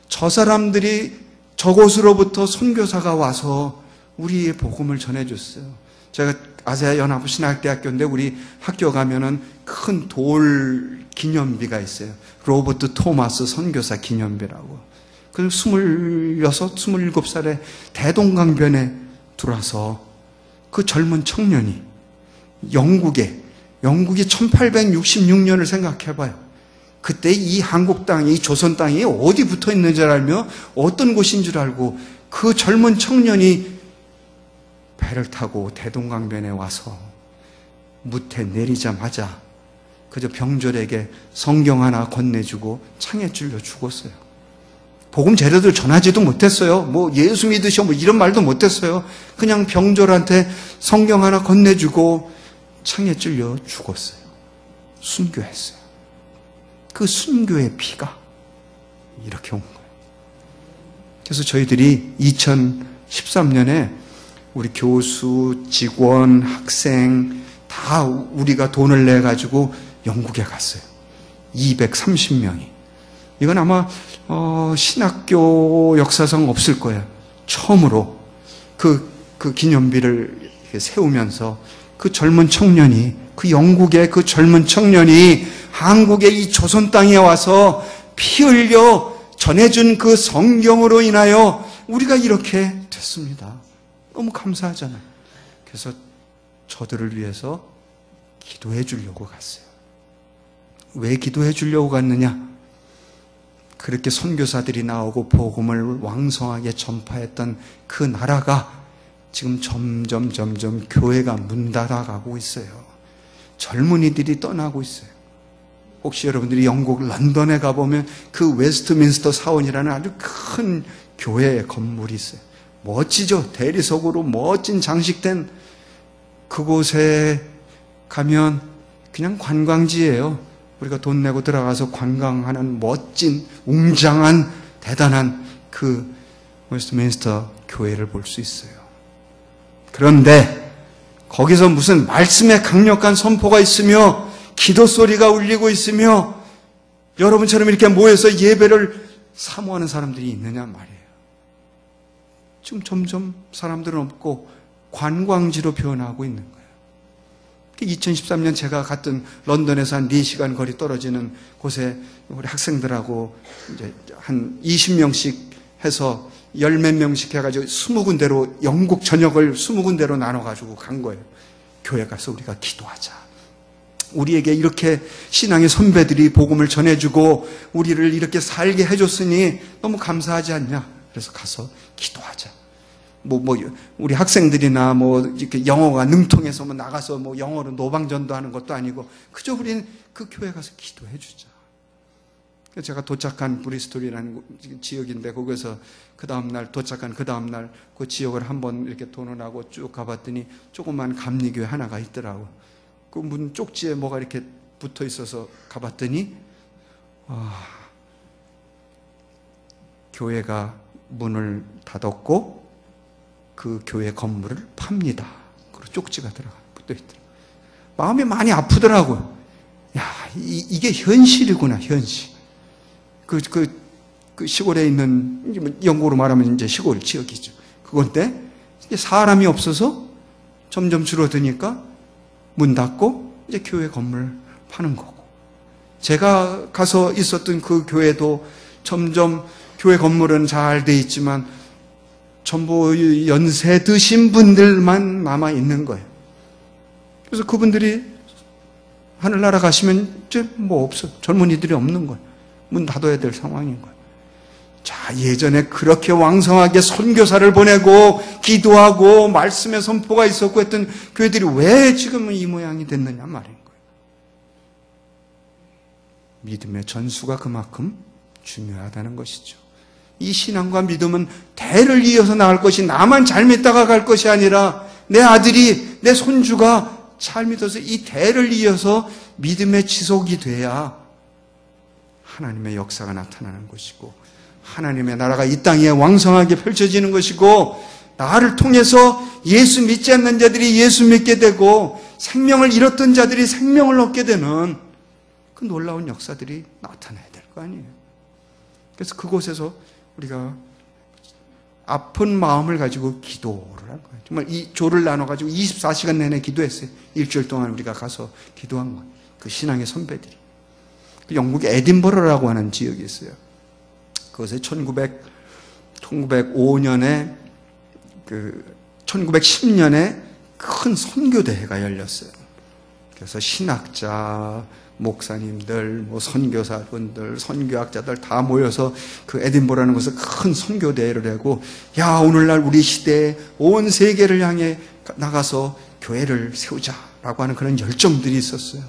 저 사람들이 저곳으로부터 선교사가 와서 우리의 복음을 전해줬어요. 제가 아세아 연합 신학대학교인데 우리 학교 가면은 큰 돌 기념비가 있어요. 로버트 토마스 선교사 기념비라고. 그 26, 27살에 대동강변에 들어와서 그 젊은 청년이 영국이 1866년을 생각해봐요. 그때 이 한국 땅이, 이 조선 땅이 어디 붙어 있는 줄 알며 어떤 곳인 줄 알고 그 젊은 청년이 배를 타고 대동강변에 와서 무태 내리자마자 그저 병졸에게 성경 하나 건네주고 창에 찔려 죽었어요. 복음 재료들 전하지도 못했어요. 뭐 예수 믿으셔 뭐 이런 말도 못했어요. 그냥 병졸한테 성경 하나 건네주고 창에 찔려 죽었어요. 순교했어요. 그 순교의 피가 이렇게 온 거예요. 그래서 저희들이 2013년에 우리 교수, 직원, 학생 다 우리가 돈을 내가지고 영국에 갔어요. 230명이. 이건 아마 신학교 역사상 없을 거예요. 처음으로 그 기념비를 세우면서 그 젊은 청년이, 그 영국의 그 젊은 청년이 한국의 이 조선 땅에 와서 피 흘려 전해준 그 성경으로 인하여 우리가 이렇게 됐습니다. 너무 감사하잖아요. 그래서 저들을 위해서 기도해 주려고 갔어요. 왜 기도해 주려고 갔느냐? 그렇게 선교사들이 나오고 복음을 왕성하게 전파했던 그 나라가 지금 점점 교회가 문 닫아가고 있어요. 젊은이들이 떠나고 있어요. 혹시 여러분들이 영국 런던에 가보면 그 웨스트민스터 사원이라는 아주 큰 교회 건물이 있어요. 멋지죠? 대리석으로 멋진 장식된 그곳에 가면 그냥 관광지예요. 우리가 돈 내고 들어가서 관광하는 멋진 웅장한 대단한 그 웨스트민스터 교회를 볼 수 있어요. 그런데 거기서 무슨 말씀의 강력한 선포가 있으며 기도 소리가 울리고 있으며 여러분처럼 이렇게 모여서 예배를 사모하는 사람들이 있느냐 말이에요. 지금 점점 사람들은 없고 관광지로 변하고 있는 거예요. 2013년 제가 갔던 런던에서 한 4시간 거리 떨어지는 곳에 우리 학생들하고 이제 한 20명씩 해서 10몇 명씩 해가지고 20군데로 영국 전역을 20군데로 나눠가지고 간 거예요. 교회 가서 우리가 기도하자. 우리에게 이렇게 신앙의 선배들이 복음을 전해주고 우리를 이렇게 살게 해줬으니 너무 감사하지 않냐? 그래서 가서 기도하자. 우리 학생들이나 이렇게 영어가 능통해서 나가서 영어로 노방전도 하는 것도 아니고 그저 우리는 그 교회 가서 기도해 주자. 제가 도착한 브리스톨이라는 지역인데 거기서 도착한 그 다음날 그 지역을 한번 이렇게 도는하고 쭉 가봤더니 조그만 감리교회 하나가 있더라고. 그 문 쪽지에 뭐가 이렇게 붙어 있어서 가봤더니 교회가 문을 닫았고 그 교회 건물을 팝니다. 그리고 쪽지가 붙어 있더라고요. 마음이 많이 아프더라고요. 야, 이게 현실이구나, 현실. 그 시골에 있는, 영국으로 말하면 이제 시골 지역이죠. 그건데, 이제 사람이 없어서 점점 줄어드니까 문 닫고 이제 교회 건물 파는 거고. 제가 가서 있었던 그 교회도 점점 교회 건물은 잘 돼 있지만 전부 연세 드신 분들만 남아 있는 거예요. 그래서 그분들이 하늘나라 가시면 이제 뭐 없어. 젊은이들이 없는 거예요. 문 닫아야 될 상황인 거예요. 자, 예전에 그렇게 왕성하게 선교사를 보내고 기도하고 말씀의 선포가 있었고 했던 교회들이 왜 지금은 이 모양이 됐느냐 말인 거예요. 믿음의 전수가 그만큼 중요하다는 것이죠. 이 신앙과 믿음은 대를 이어서 나갈 것이, 나만 잘 믿다가 갈 것이 아니라 내 아들이, 내 손주가 잘 믿어서 이 대를 이어서 믿음의 지속이 돼야 하나님의 역사가 나타나는 것이고 하나님의 나라가 이 땅에 왕성하게 펼쳐지는 것이고, 나를 통해서 예수 믿지 않는 자들이 예수 믿게 되고 생명을 잃었던 자들이 생명을 얻게 되는 그 놀라운 역사들이 나타나야 될 거 아니에요. 그래서 그곳에서 우리가 아픈 마음을 가지고 기도를 한 거예요. 정말 이 조를 나눠가지고 24시간 내내 기도했어요. 일주일 동안 우리가 가서 기도한 거예요. 그 신앙의 선배들이. 그 영국의 에딘버러라고 하는 지역이 있어요. 그것에 1905년에 1910년에 큰 선교대회가 열렸어요. 그래서 신학자, 목사님들, 뭐 선교사분들, 선교학자들 다 모여서 그 에딘버러라는 곳에 큰 선교대회를 하고, 야, 오늘날 우리 시대에 온 세계를 향해 나가서 교회를 세우자라고 하는 그런 열정들이 있었어요.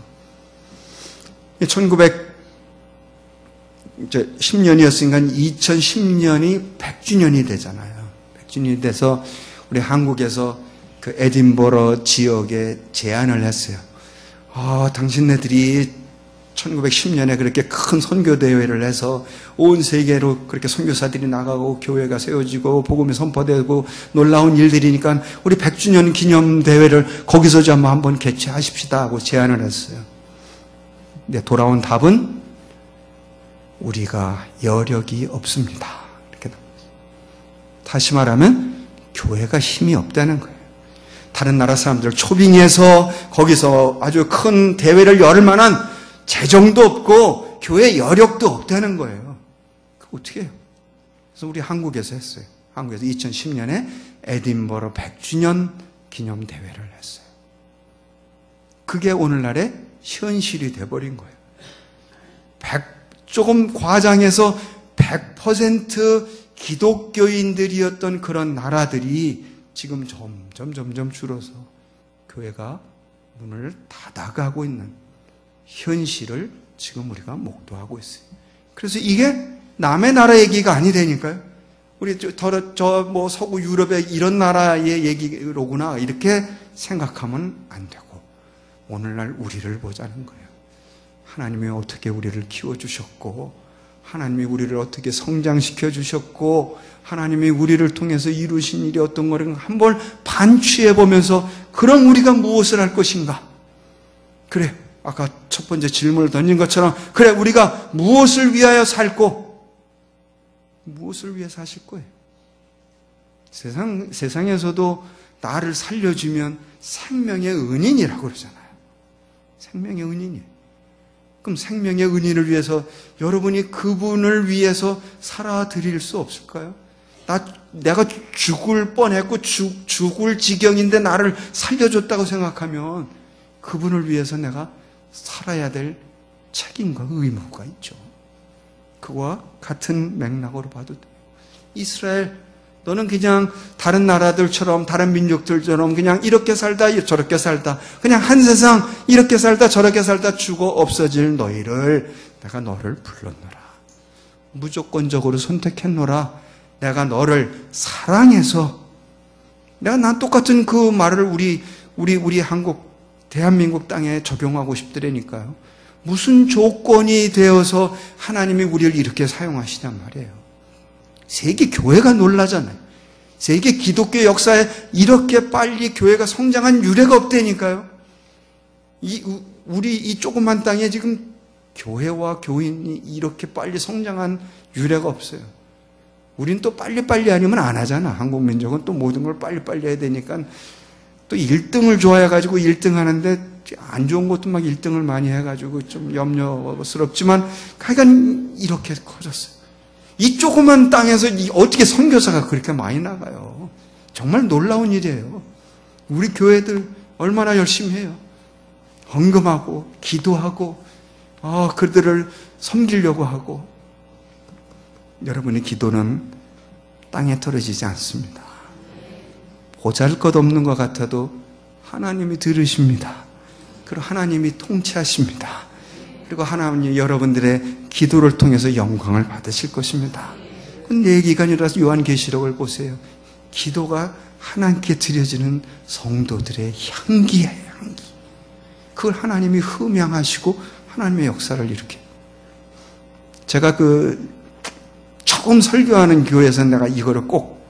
1910년이었으니까 2010년이 100주년이 되잖아요. 100주년이 돼서 우리 한국에서 그 에딘버러 지역에 제안을 했어요. 당신네들이 1910년에 그렇게 큰 선교대회를 해서 온 세계로 그렇게 선교사들이 나가고 교회가 세워지고 복음이 선포되고 놀라운 일들이니까 우리 100주년 기념대회를 거기서 좀 한번 개최하십시다 하고 제안을 했어요. 근데 돌아온 답은 우리가 여력이 없습니다. 이렇게. 다시 말하면 교회가 힘이 없다는 거예요. 다른 나라 사람들 초빙해서 거기서 아주 큰 대회를 열 만한 재정도 없고 교회 여력도 없다는 거예요. 그거 어떻게 해요? 그래서 우리 한국에서 했어요. 한국에서 2010년에 에딘버러 100주년 기념대회를 했어요. 그게 오늘날의 현실이 돼버린 거예요. 조금 과장해서 100% 기독교인들이었던 그런 나라들이 지금 점점 줄어서 교회가 문을 닫아가고 있는 현실을 지금 우리가 목도하고 있어요. 그래서 이게 남의 나라 얘기가 아니 되니까요. 우리 뭐 서구 유럽의 이런 나라의 얘기로구나 이렇게 생각하면 안 되고 오늘날 우리를 보자는 거예요. 하나님이 어떻게 우리를 키워주셨고 하나님이 우리를 어떻게 성장시켜 주셨고 하나님이 우리를 통해서 이루신 일이 어떤 거를 한번 반추해 보면서 그럼 우리가 무엇을 할 것인가? 그래, 아까 첫 번째 질문을 던진 것처럼 그래, 우리가 무엇을 위하여 살고 무엇을 위해 사실 거예요? 세상에서도 나를 살려주면 생명의 은인이라고 그러잖아요. 생명의 은인이에요. 그럼 생명의 은인을 위해서 여러분이 그분을 위해서 살아드릴 수 없을까요? 내가 죽을 뻔했고 죽을 지경인데 나를 살려줬다고 생각하면 그분을 위해서 내가 살아야 될 책임과 의무가 있죠. 그와 같은 맥락으로 봐도 돼요. 이스라엘, 너는 그냥 다른 나라들처럼 다른 민족들처럼 그냥 이렇게 살다 저렇게 살다 그냥 한 세상 이렇게 살다 저렇게 살다 죽어 없어질 너희를 내가 너를 불렀노라. 무조건적으로 선택했노라. 내가 너를 사랑해서 난 똑같은 그 말을 우리 한국 대한민국 땅에 적용하고 싶더라니까요. 무슨 조건이 되어서 하나님이 우리를 이렇게 사용하시냔 말이에요. 세계 교회가 놀라잖아요. 세계 기독교 역사에 이렇게 빨리 교회가 성장한 유례가 없다니까요. 우리 이 조그만 땅에 지금 교회와 교인이 이렇게 빨리 성장한 유례가 없어요. 우린 또 빨리빨리 아니면 안 하잖아. 한국 민족은 또 모든 걸 빨리빨리 해야 되니까 또 1등을 좋아해가지고 1등 하는데 안 좋은 것도 막 1등을 많이 해가지고 좀 염려스럽지만 하여간 이렇게 커졌어요. 이 조그만 땅에서 어떻게 선교사가 그렇게 많이 나가요? 정말 놀라운 일이에요. 우리 교회들 얼마나 열심히 해요. 헌금하고 기도하고 그들을 섬기려고 하고. 여러분의 기도는 땅에 떨어지지 않습니다. 보잘것없는 것 같아도 하나님이 들으십니다. 그리고 하나님이 통치하십니다. 그리고 하나님이 여러분들의 기도를 통해서 영광을 받으실 것입니다. 내 얘기가 아니라 요한계시록을 보세요. 기도가 하나님께 드려지는 성도들의 향기예요. 향기. 그걸 하나님이 흠양하시고 하나님의 역사를 일으켜요. 제가 처음 설교하는 교회에서 내가 이거를 꼭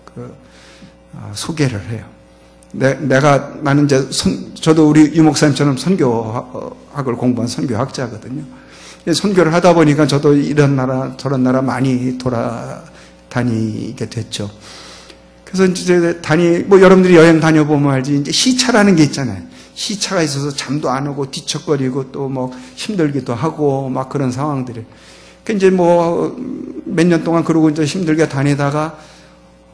소개를 해요. 나는 이제 저도 우리 유 목사님처럼 선교학을 공부한 선교학자거든요. 선교를 하다 보니까 저도 이런 나라 저런 나라 많이 돌아다니게 됐죠. 그래서 이제 여러분들이 여행 다녀보면 알지, 이제 시차라는 게 있잖아요. 시차가 있어서 잠도 안 오고 뒤척거리고 또 힘들기도 하고 막 그런 상황들이. 이제 몇 년 동안 그러고 이제 힘들게 다니다가,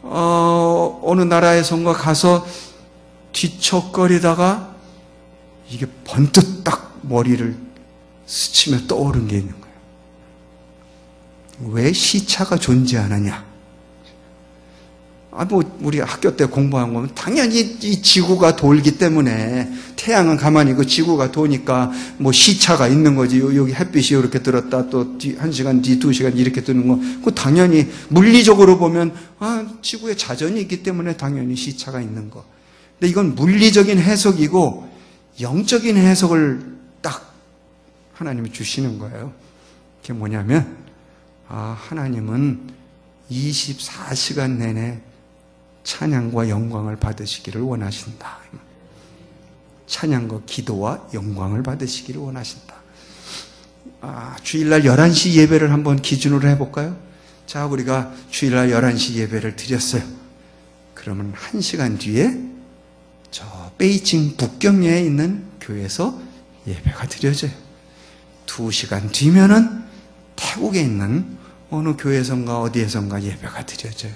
어느 나라에선가 가서 뒤척거리다가 이게 번뜩 딱 머리를 스치며 떠오른 게 있는 거예요. 왜 시차가 존재하느냐? 우리 학교 때 공부한 거면 당연히 이 지구가 돌기 때문에 태양은 가만히 있고 지구가 도니까 시차가 있는 거지. 여기 햇빛이 이렇게 들었다 또 1시간 뒤 2시간 이렇게 뜨는 거. 그 당연히 물리적으로 보면 지구에 자전이 있기 때문에 당연히 시차가 있는 거. 근데 이건 물리적인 해석이고 영적인 해석을 딱 하나님이 주시는 거예요. 그게 뭐냐면 하나님은 24시간 내내 찬양과 영광을 받으시기를 원하신다. 찬양과 기도와 영광을 받으시기를 원하신다. 주일날 11시 예배를 한번 기준으로 해볼까요? 자, 우리가 주일날 11시 예배를 드렸어요. 그러면 1시간 뒤에 저 베이징 북경에 있는 교회에서 예배가 드려져요. 2시간 뒤면은 태국에 있는 어느 교회선가 어디에선가 예배가 드려져요.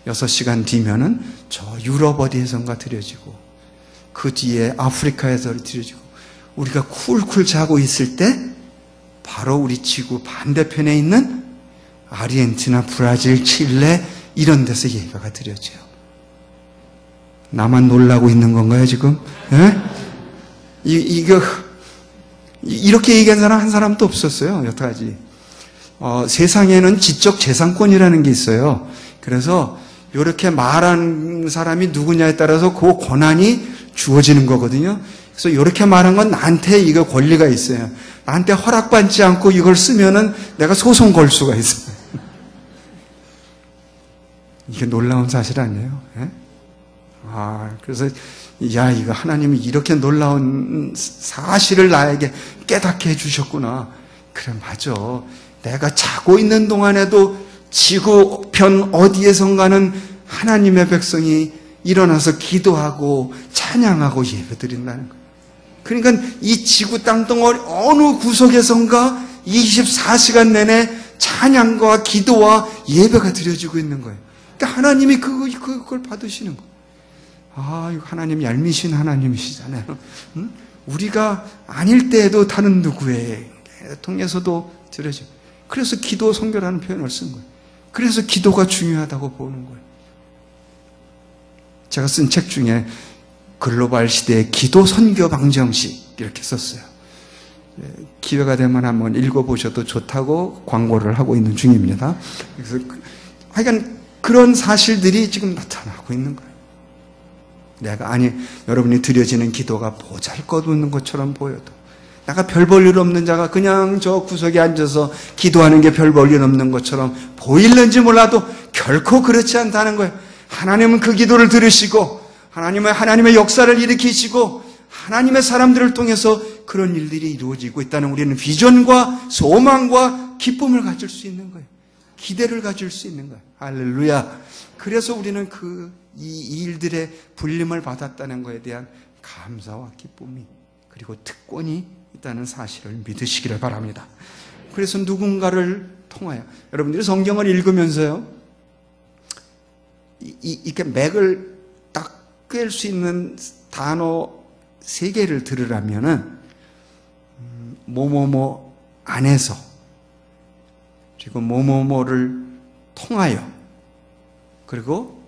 6시간 뒤면은 저 유럽 어디에선가 드려지고, 그 뒤에 아프리카에서 드려지고, 우리가 쿨쿨 자고 있을 때 바로 우리 지구 반대편에 있는 아르헨티나, 브라질, 칠레 이런 데서 예배가 드려져요. 나만 놀라고 있는 건가요, 지금? 예? 이렇게 얘기한 사람 한 사람도 없었어요, 여태까지. 세상에는 지적 재산권이라는 게 있어요. 그래서 이렇게 말한 사람이 누구냐에 따라서 그 권한이 주어지는 거거든요. 그래서 이렇게 말한 건 나한테 이거 권리가 있어요. 나한테 허락받지 않고 이걸 쓰면은 내가 소송 걸 수가 있어요. 이게 놀라운 사실 아니에요? 예? 그래서 이거 하나님이 이렇게 놀라운 사실을 나에게 깨닫게 해주셨구나. 그래, 맞아. 내가 자고 있는 동안에도 지구편 어디에선가는 하나님의 백성이 일어나서 기도하고 찬양하고 예배드린다는 거예요. 그러니까 이 지구 땅덩어리 어느 구석에선가 24시간 내내 찬양과 기도와 예배가 드려지고 있는 거예요. 그러니까 하나님이 그걸 받으시는 거예요. 하나님 얄미신 하나님이시잖아요. 응? 우리가 아닐 때에도 다른 누구의 통해서도 드려져요. 그래서 기도 선교라는 표현을 쓴 거예요. 그래서 기도가 중요하다고 보는 거예요. 제가 쓴 책 중에 글로벌 시대의 기도 선교 방정식 이렇게 썼어요. 기회가 되면 한번 읽어보셔도 좋다고 광고를 하고 있는 중입니다. 그래서 하여간 그런 사실들이 지금 나타나고 있는 거예요. 여러분이 드려지는 기도가 보잘것없는 것처럼 보여도, 내가 별 볼 일 없는 자가 그냥 저 구석에 앉아서 기도하는 게 별 볼 일 없는 것처럼 보일는지 몰라도 결코 그렇지 않다는 거예요. 하나님은 그 기도를 들으시고 하나님의 역사를 일으키시고 하나님의 사람들을 통해서 그런 일들이 이루어지고 있다는 우리는 비전과 소망과 기쁨을 가질 수 있는 거예요. 기대를 가질 수 있는 거예요. 할렐루야. 그래서 우리는 이 일들의 불림을 받았다는 것에 대한 감사와 기쁨이 그리고 특권이 있다는 사실을 믿으시기를 바랍니다. 그래서 누군가를 통하여 여러분들이 성경을 읽으면서요, 이렇게 맥을 딱 꿰 수 있는 단어 3개를 들으라면은 뭐뭐뭐 안에서, 그리고 뭐뭐뭐를 통하여, 그리고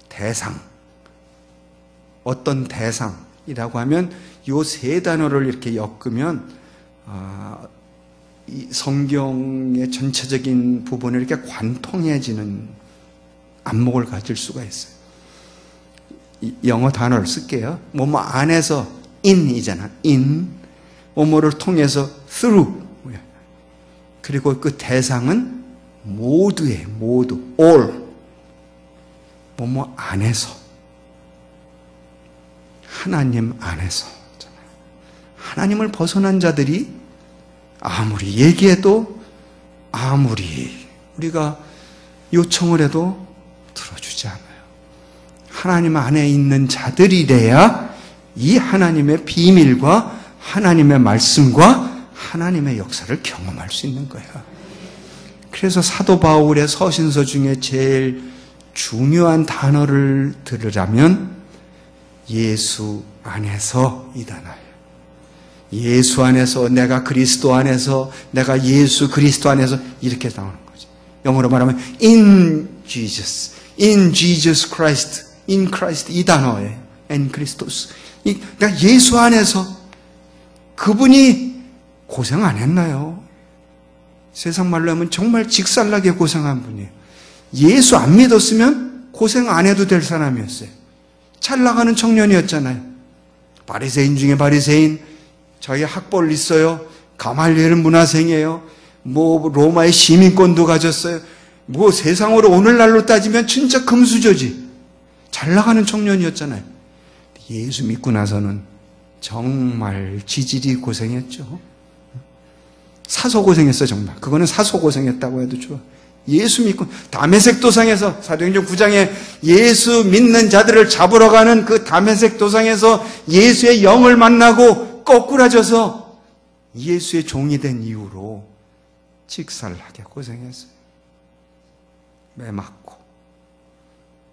대상, 어떤 대상이라고 하면 이 3단어를 이렇게 엮으면 이 성경의 전체적인 부분을 이렇게 관통해지는 안목을 가질 수가 있어요. 영어 단어를 쓸게요. 뭐뭐 안에서 in이잖아. in. 뭐뭐를 통해서 through. 그리고 그 대상은 모두예요. 모두. all. 뭐뭐 안에서. 하나님 안에서. 하나님을 벗어난 자들이 아무리 얘기해도, 아무리 우리가 요청을 해도 들어주지 않아요. 하나님 안에 있는 자들이래야 이 하나님의 비밀과 하나님의 말씀과 하나님의 역사를 경험할 수 있는 거예요. 그래서 사도 바울의 서신서 중에 제일 중요한 단어를 들으라면 예수 안에서 이 단어예요. 예수 안에서, 내가 그리스도 안에서, 내가 예수 그리스도 안에서, 이렇게 나오는 거죠. 영어로 말하면 in Jesus Christ, in Christ, 이 단어예요. in Christos. 그러니까 예수 안에서. 그분이 고생 안 했나요? 세상 말로 하면 정말 직살나게 고생한 분이에요. 예수 안 믿었으면 고생 안 해도 될 사람이었어요. 잘 나가는 청년이었잖아요. 바리새인 중에 바리새인, 자기 학벌 있어요. 가말리엘은 문화생이에요. 뭐 로마의 시민권도 가졌어요. 뭐 세상으로 오늘날로 따지면 진짜 금수저지. 잘 나가는 청년이었잖아요. 예수 믿고 나서는 정말 지질이 고생했죠. 사소 고생했어 정말. 그거는 사소 고생했다고 해도 좋아. 예수 믿고 다메섹 도상에서, 사도행전 9장에 예수 믿는 자들을 잡으러 가는 그 다메섹 도상에서 예수의 영을 만나고 거꾸라져서 예수의 종이 된 이후로 직살나게 고생했어요. 매 맞고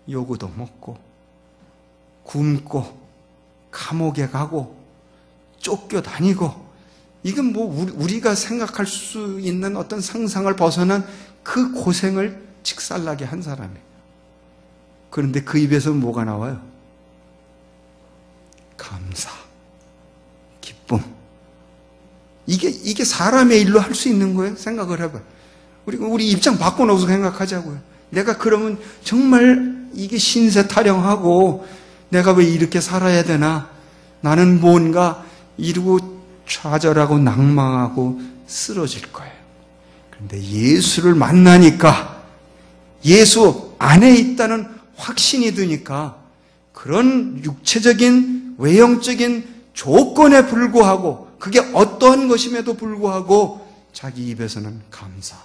요구도 먹고 굶고 감옥에 가고 쫓겨다니고, 이건 뭐 우리가 생각할 수 있는 어떤 상상을 벗어난 그 고생을 직살나게 한 사람이에요. 그런데 그 입에서 뭐가 나와요? 감사, 기쁨. 이게 사람의 일로 할 수 있는 거예요? 생각을 해봐요. 우리 입장 바꿔놓고 생각하자고요. 내가 그러면 정말 이게 신세 타령하고 내가 왜 이렇게 살아야 되나? 나는 뭔가 이루고 좌절하고 낭망하고 쓰러질 거예요. 그런데 예수를 만나니까, 예수 안에 있다는 확신이 드니까 그런 육체적인 외형적인 조건에 불구하고, 그게 어떠한 것임에도 불구하고 자기 입에서는 감사,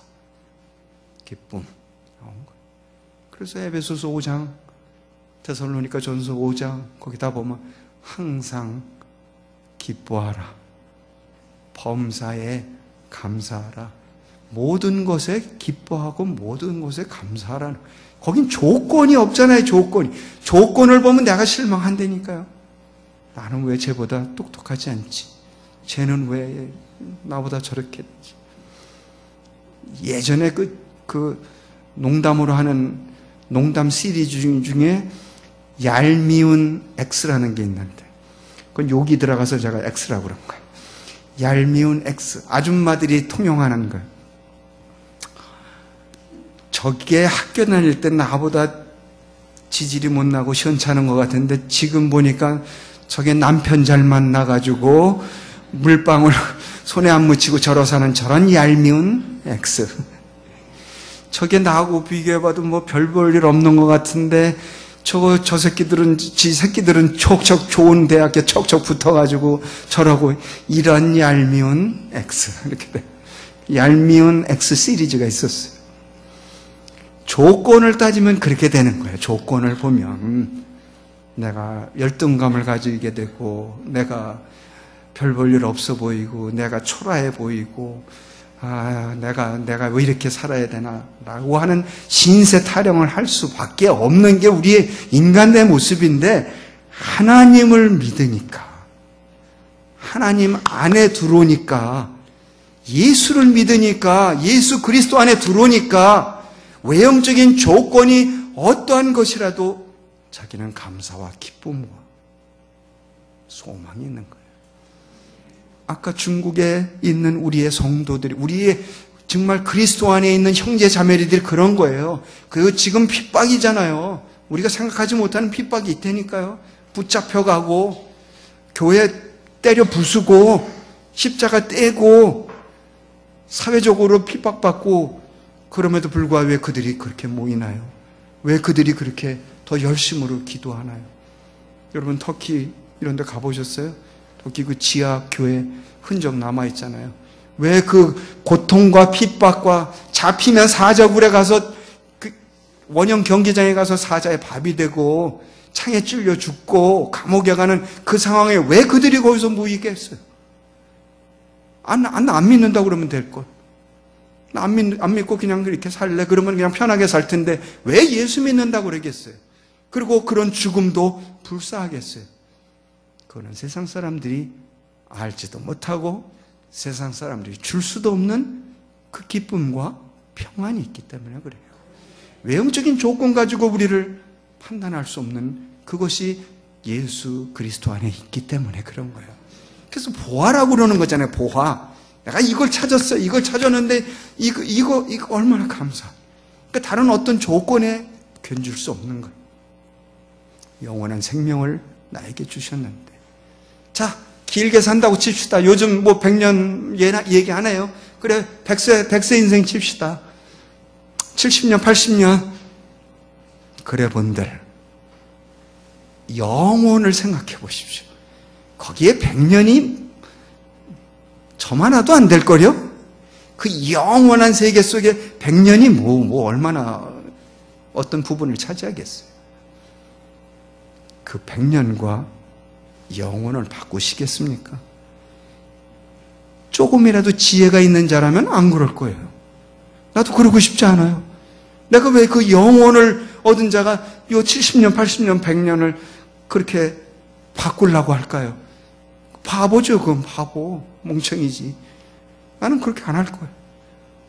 기쁨 나온 거예요. 그래서 에베소서 5장, 데살로니가 전서 5장 거기다 보면 항상 기뻐하라, 범사에 감사하라, 모든 것에 기뻐하고 모든 것에 감사하라는, 거긴 조건이 없잖아요. 조건을 보면 내가 실망한다니까요. 나는 왜 쟤보다 똑똑하지 않지? 쟤는 왜 나보다 저렇게 했지? 예전에 그 농담으로 하는 농담 시리즈 중에 얄미운 X라는 게 있는데, 그건 욕이 들어가서 제가 X라고 그런 거예요. 얄미운 X. 아줌마들이 통용하는 거예요. 저게 학교 다닐 때 나보다 지질이 못나고 시원찮은 것 같은데, 지금 보니까 저게 남편 잘 만나가지고 물방울 손에 안 묻히고 절어 사는 저런 얄미운 X. 저게 나하고 비교해봐도 뭐 별 볼 일 없는 것 같은데, 저 새끼들은, 지 새끼들은 척척 좋은 대학에 척척 붙어가지고 저러고, 이런 얄미운 X. 이렇게 돼. 얄미운 X 시리즈가 있었어요. 조건을 따지면 그렇게 되는 거예요. 조건을 보면 내가 열등감을 가지게 되고, 내가 별 볼 일 없어 보이고, 내가 초라해 보이고, 내가 왜 이렇게 살아야 되나 라고 하는 신세 타령을 할 수밖에 없는 게 우리의 인간의 모습인데, 하나님을 믿으니까, 하나님 안에 들어오니까, 예수를 믿으니까, 예수 그리스도 안에 들어오니까 외형적인 조건이 어떠한 것이라도 자기는 감사와 기쁨과 소망이 있는 거예요. 아까 중국에 있는 우리의 성도들이, 우리의 정말 그리스도 안에 있는 형제 자매들이 그런 거예요. 그 지금 핍박이잖아요. 우리가 생각하지 못하는 핍박이 있다니까요. 붙잡혀가고 교회 때려 부수고 십자가 떼고 사회적으로 핍박받고, 그럼에도 불구하고 왜 그들이 그렇게 모이나요? 왜 그들이 그렇게 더 열심으로 기도하나요? 여러분 터키 이런 데 가보셨어요? 터키 그 지하 교회 흔적 남아있잖아요. 왜 그 고통과 핍박과 잡히면 사자굴에 가서 그 원형 경기장에 가서 사자의 밥이 되고 창에 찔려 죽고 감옥에 가는 그 상황에 왜 그들이 거기서 모이게 했어요? 안 믿는다고 그러면 될 걸. 안 믿고 그냥 이렇게 살래? 그러면 그냥 편하게 살 텐데 왜 예수 믿는다고 그러겠어요? 그리고 그런 죽음도 불사하겠어요? 그거는 세상 사람들이 알지도 못하고 세상 사람들이 줄 수도 없는 그 기쁨과 평안이 있기 때문에 그래요. 외형적인 조건 가지고 우리를 판단할 수 없는 그것이 예수 그리스도 안에 있기 때문에 그런 거예요. 그래서 보화라고 그러는 거잖아요. 보화. 내가 이걸 찾았어요. 이걸 찾았는데 이거 얼마나 감사. 그러니까 다른 어떤 조건에 견줄 수 없는 거예요. 영원한 생명을 나에게 주셨는데. 자, 길게 산다고 칩시다. 요즘 뭐 100년 얘기 안 해요. 그래, 100세 인생 칩시다. 70년, 80년. 그래 본들, 영혼을 생각해 보십시오. 거기에 100년이 점 하나도 안 될 거려? 그 영원한 세계 속에 100년이 뭐 얼마나 어떤 부분을 차지하겠어요? 그 100년과 영혼을 바꾸시겠습니까? 조금이라도 지혜가 있는 자라면 안 그럴 거예요. 나도 그러고 싶지 않아요. 내가 왜 그 영혼을 얻은 자가 요 70년, 80년, 100년을 그렇게 바꾸려고 할까요? 바보죠, 그건 바보. 멍청이지. 나는 그렇게 안 할 거예요.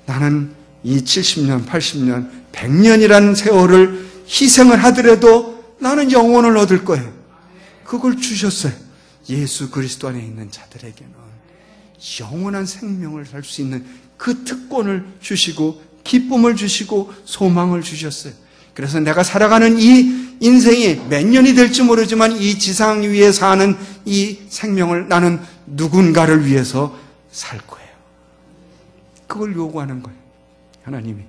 나는 이 70년, 80년, 100년이라는 세월을 희생을 하더라도 나는 영혼을 얻을 거예요. 그걸 주셨어요. 예수 그리스도 안에 있는 자들에게는 영원한 생명을 살 수 있는 그 특권을 주시고 기쁨을 주시고 소망을 주셨어요. 그래서 내가 살아가는 이 인생이 몇 년이 될지 모르지만 이 지상 위에 사는 이 생명을 나는 누군가를 위해서 살 거예요. 그걸 요구하는 거예요. 하나님이.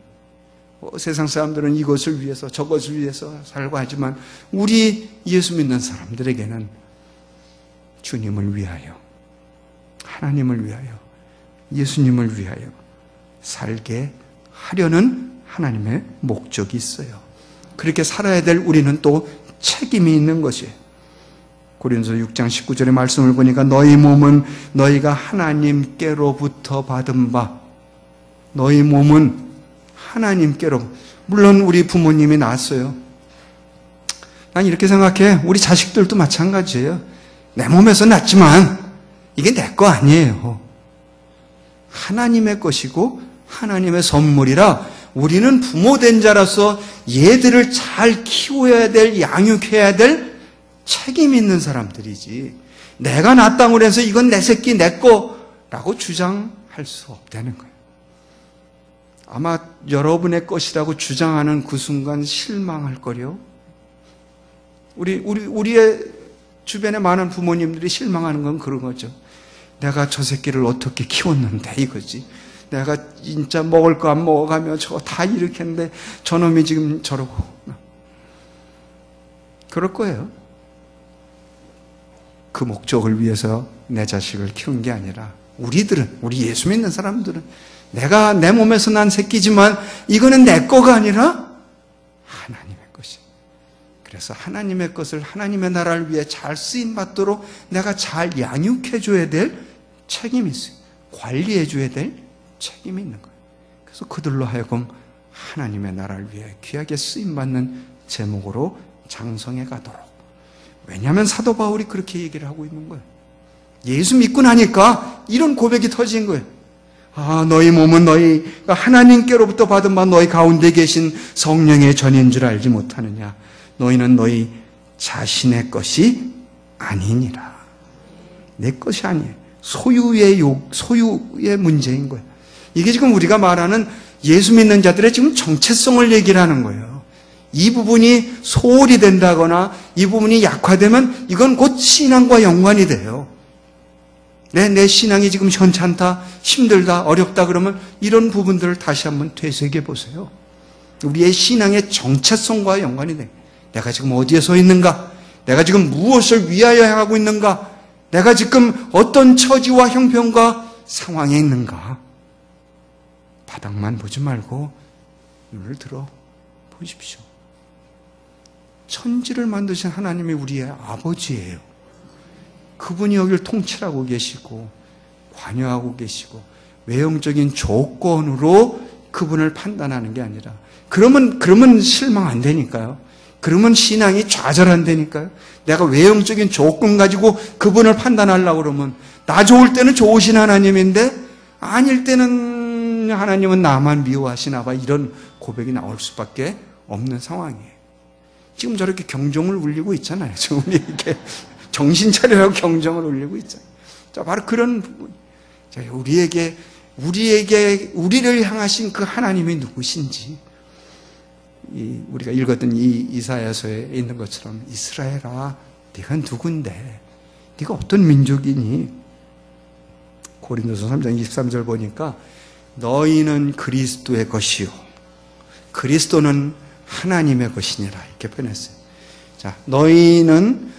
세상 사람들은 이것을 위해서 저것을 위해서 살고 하지만 우리 예수 믿는 사람들에게는 주님을 위하여, 하나님을 위하여, 예수님을 위하여 살게 하려는 하나님의 목적이 있어요. 그렇게 살아야 될 우리는 또 책임이 있는 것이에요. 고린도서 6장 19절의 말씀을 보니까 너희 몸은 너희가 하나님께로부터 받은 바, 너희 몸은 하나님께로, 물론 우리 부모님이 낳았어요. 난 이렇게 생각해. 우리 자식들도 마찬가지예요. 내 몸에서 낳지만 이게 내 거 아니에요. 하나님의 것이고 하나님의 선물이라 우리는 부모된 자로서 얘들을 잘 키워야 될, 양육해야 될 책임 있는 사람들이지, 내가 낳았다고 해서 이건 내 새끼, 내 거라고 주장할 수 없다는 거예요. 아마 여러분의 것이라고 주장하는 그 순간 실망할 거요. 우리의 주변에 많은 부모님들이 실망하는 건 그런 거죠. 내가 저 새끼를 어떻게 키웠는데 이거지. 내가 진짜 먹을 거 안 먹어가며 저거 다 이렇게 했는데 저놈이 지금 저러고. 그럴 거예요. 그 목적을 위해서 내 자식을 키운 게 아니라 우리들은, 우리 예수 믿는 사람들은 내가 내 몸에서 난 새끼지만 이거는 내 거가 아니라 하나님의 것이. 그래서 하나님의 것을 하나님의 나라를 위해 잘 쓰임 받도록 내가 잘 양육해 줘야 될 책임이 있어요. 관리해 줘야 될 책임이 있는 거예요. 그래서 그들로 하여금 하나님의 나라를 위해 귀하게 쓰임 받는 제목으로 장성해 가도록. 왜냐하면 사도 바울이 그렇게 얘기를 하고 있는 거예요. 예수 믿고 나니까 이런 고백이 터진 거예요. 아, 너희 몸은 너희가 하나님께로부터 받은 바 너희 가운데 계신 성령의 전인 줄 알지 못하느냐. 너희는 너희 자신의 것이 아니니라. 내 것이 아니에요. 소유의 문제인 거예요. 이게 지금 우리가 말하는 예수 믿는 자들의 지금 정체성을 얘기를 하는 거예요. 이 부분이 소홀히 된다거나 이 부분이 약화되면 이건 곧 신앙과 연관이 돼요. 내 신앙이 지금 현찮다, 힘들다, 어렵다 그러면 이런 부분들을 다시 한번 되새겨 보세요. 우리의 신앙의 정체성과 연관이 돼요. 내가 지금 어디에 서 있는가? 내가 지금 무엇을 위하여 하고 있는가? 내가 지금 어떤 처지와 형편과 상황에 있는가? 바닥만 보지 말고 눈을 들어 보십시오. 천지를 만드신 하나님이 우리의 아버지예요. 그분이 여기를 통치하고 계시고 관여하고 계시고 외형적인 조건으로 그분을 판단하는 게 아니라 그러면 실망 안 되니까요. 그러면 신앙이 좌절한다니까요. 내가 외형적인 조건 가지고 그분을 판단하려고 그러면 나 좋을 때는 좋으신 하나님인데 아닐 때는 하나님은 나만 미워하시나 봐. 이런 고백이 나올 수밖에 없는 상황이에요. 지금 저렇게 경종을 울리고 있잖아요. 지금 우리 이렇게 정신 차려라고 경종을 울리고 있잖아요. 자, 바로 그런 부분. 자, 우리를 향하신 그 하나님이 누구신지, 우리가 읽었던 이 이사야서에 있는 것처럼 이스라엘아, 네가 누군데? 네가 어떤 민족이니? 고린도서 3장 23절 보니까 너희는 그리스도의 것이요, 그리스도는 하나님의 것이니라 이렇게 표현했어요. 자, 너희는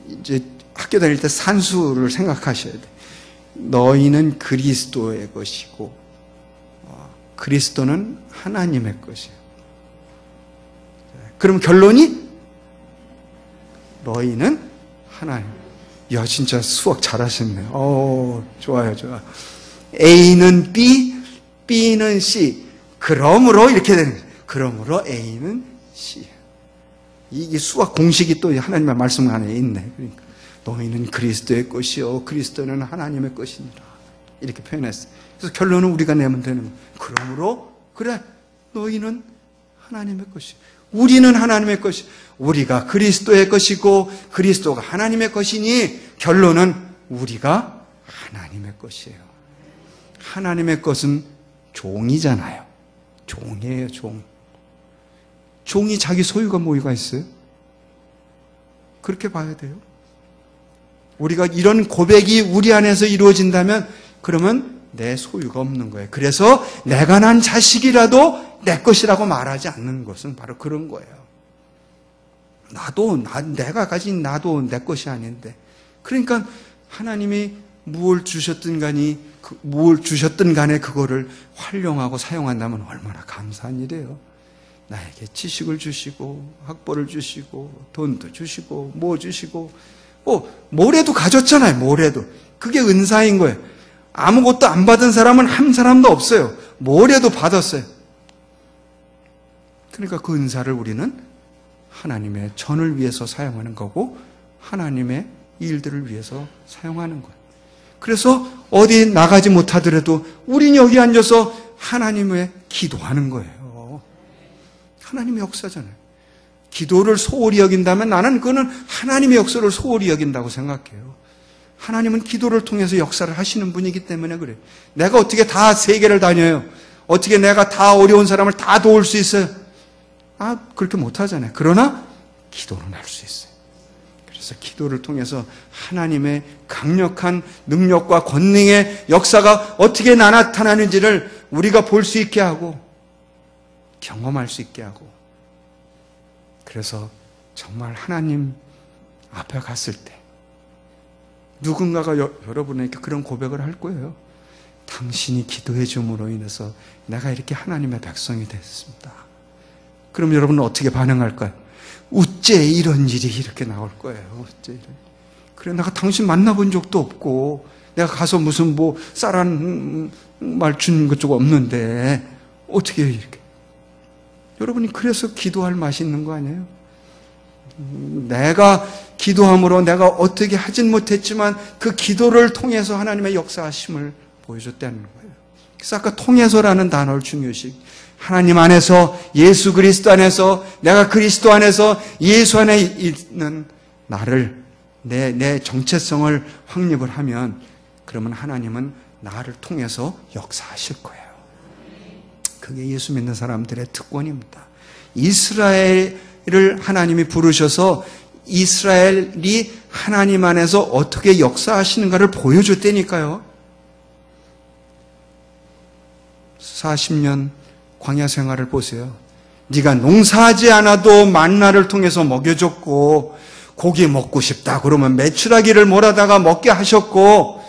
이제 학교 다닐 때 산수를 생각하셔야 돼. 너희는 그리스도의 것이고 그리스도는 하나님의 것이에요. 그럼 결론이 너희는 하나님. 야, 진짜 수학 잘하셨네요. 좋아요, 좋아. A는 B, B는 C. 그러므로 이렇게 되는 거예요. 그러므로 A는 C. 이게 수학 공식이 또 하나님의 말씀 안에 있네. 그러니까 너희는 그리스도의 것이요, 그리스도는 하나님의 것이니라. 이렇게 표현했어요. 그래서 결론은 우리가 내면 되는 거예요. 그러므로 그래, 너희는 하나님의 것이, 우리는 하나님의 것이, 우리가 그리스도의 것이고 그리스도가 하나님의 것이니 결론은 우리가 하나님의 것이에요. 하나님의 것은 종이잖아요. 종이에요, 종. 종이 자기 소유가 뭐가 있어요? 그렇게 봐야 돼요. 우리가 이런 고백이 우리 안에서 이루어진다면 그러면 내 소유가 없는 거예요. 그래서 내가 난 자식이라도 내 것이라고 말하지 않는 것은 바로 그런 거예요. 내가 가진 나도 내 것이 아닌데. 그러니까 하나님이 무엇을 주셨든 간에 그거를 활용하고 사용한다면 얼마나 감사한 일이에요. 나에게 지식을 주시고 학벌을 주시고 돈도 주시고 뭐 주시고 모래도 가졌잖아요. 모래도. 그게 은사인 거예요. 아무것도 안 받은 사람은 한 사람도 없어요. 모래도 받았어요. 그러니까 그 은사를 우리는 하나님의 전을 위해서 사용하는 거고 하나님의 일들을 위해서 사용하는 거예요. 그래서 어디 나가지 못하더라도 우린 여기 앉아서 하나님의 기도하는 거예요. 하나님의 역사잖아요. 기도를 소홀히 여긴다면 나는 그거는 하나님의 역사를 소홀히 여긴다고 생각해요. 하나님은 기도를 통해서 역사를 하시는 분이기 때문에 그래요. 내가 어떻게 다 세계를 다녀요? 어떻게 내가 다 어려운 사람을 다 도울 수 있어요? 그렇게 못하잖아요. 그러나 기도는 할 수 있어요. 그래서 기도를 통해서 하나님의 강력한 능력과 권능의 역사가 어떻게 나타나는지를 우리가 볼 수 있게 하고 경험할 수 있게 하고, 그래서 정말 하나님 앞에 갔을 때 누군가가 여러분에게 그런 고백을 할 거예요. 당신이 기도해 줌으로 인해서 내가 이렇게 하나님의 백성이 됐습니다. 그럼 여러분은 어떻게 반응할까요? 어째 이런 일이 이렇게 나올 거예요. 어째 이런. 그래, 내가 당신 만나본 적도 없고, 내가 가서 무슨 뭐 쌀한 말 준 것도 없는데, 어떻게 이렇게. 여러분이 그래서 기도할 맛이 있는 거 아니에요? 내가 기도함으로 내가 어떻게 하진 못했지만 그 기도를 통해서 하나님의 역사하심을 보여줬다는 거예요. 그래서 아까 통해서라는 단어를 중요시 하나님 안에서 예수 그리스도 안에서 내가 그리스도 안에서 예수 안에 있는 나를 내 정체성을 확립을 하면 그러면 하나님은 나를 통해서 역사하실 거예요. 그게 예수 믿는 사람들의 특권입니다. 이스라엘을 하나님이 부르셔서 이스라엘이 하나님 안에서 어떻게 역사하시는가를 보여줬다니까요. 40년 광야 생활을 보세요. 네가 농사하지 않아도 만나를 통해서 먹여줬고, 고기 먹고 싶다 그러면 메추라기를 몰아다가 먹게 하셨고,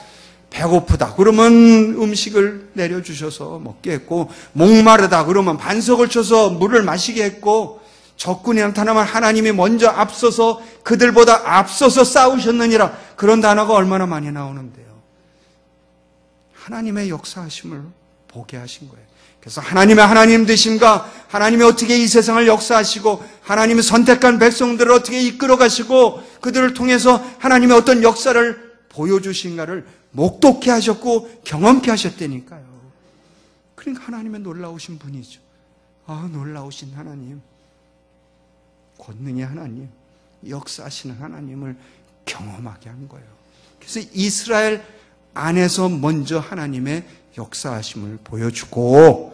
배고프다 그러면 음식을 내려주셔서 먹게 했고, 목마르다 그러면 반석을 쳐서 물을 마시게 했고, 적군이 나타나면 하나님이 먼저 앞서서 그들보다 앞서서 싸우셨느니라. 그런 단어가 얼마나 많이 나오는데요. 하나님의 역사하심을 보게 하신 거예요. 그래서 하나님의 하나님 되심과 하나님이 어떻게 이 세상을 역사하시고 하나님이 선택한 백성들을 어떻게 이끌어 가시고 그들을 통해서 하나님의 어떤 역사를 보여주신가를 목독케 하셨고 경험케 하셨다니까요. 그러니까 하나님의 놀라우신 분이죠. 아, 놀라우신 하나님, 권능의 하나님, 역사하시는 하나님을 경험하게 한 거예요. 그래서 이스라엘 안에서 먼저 하나님의 역사하심을 보여주고,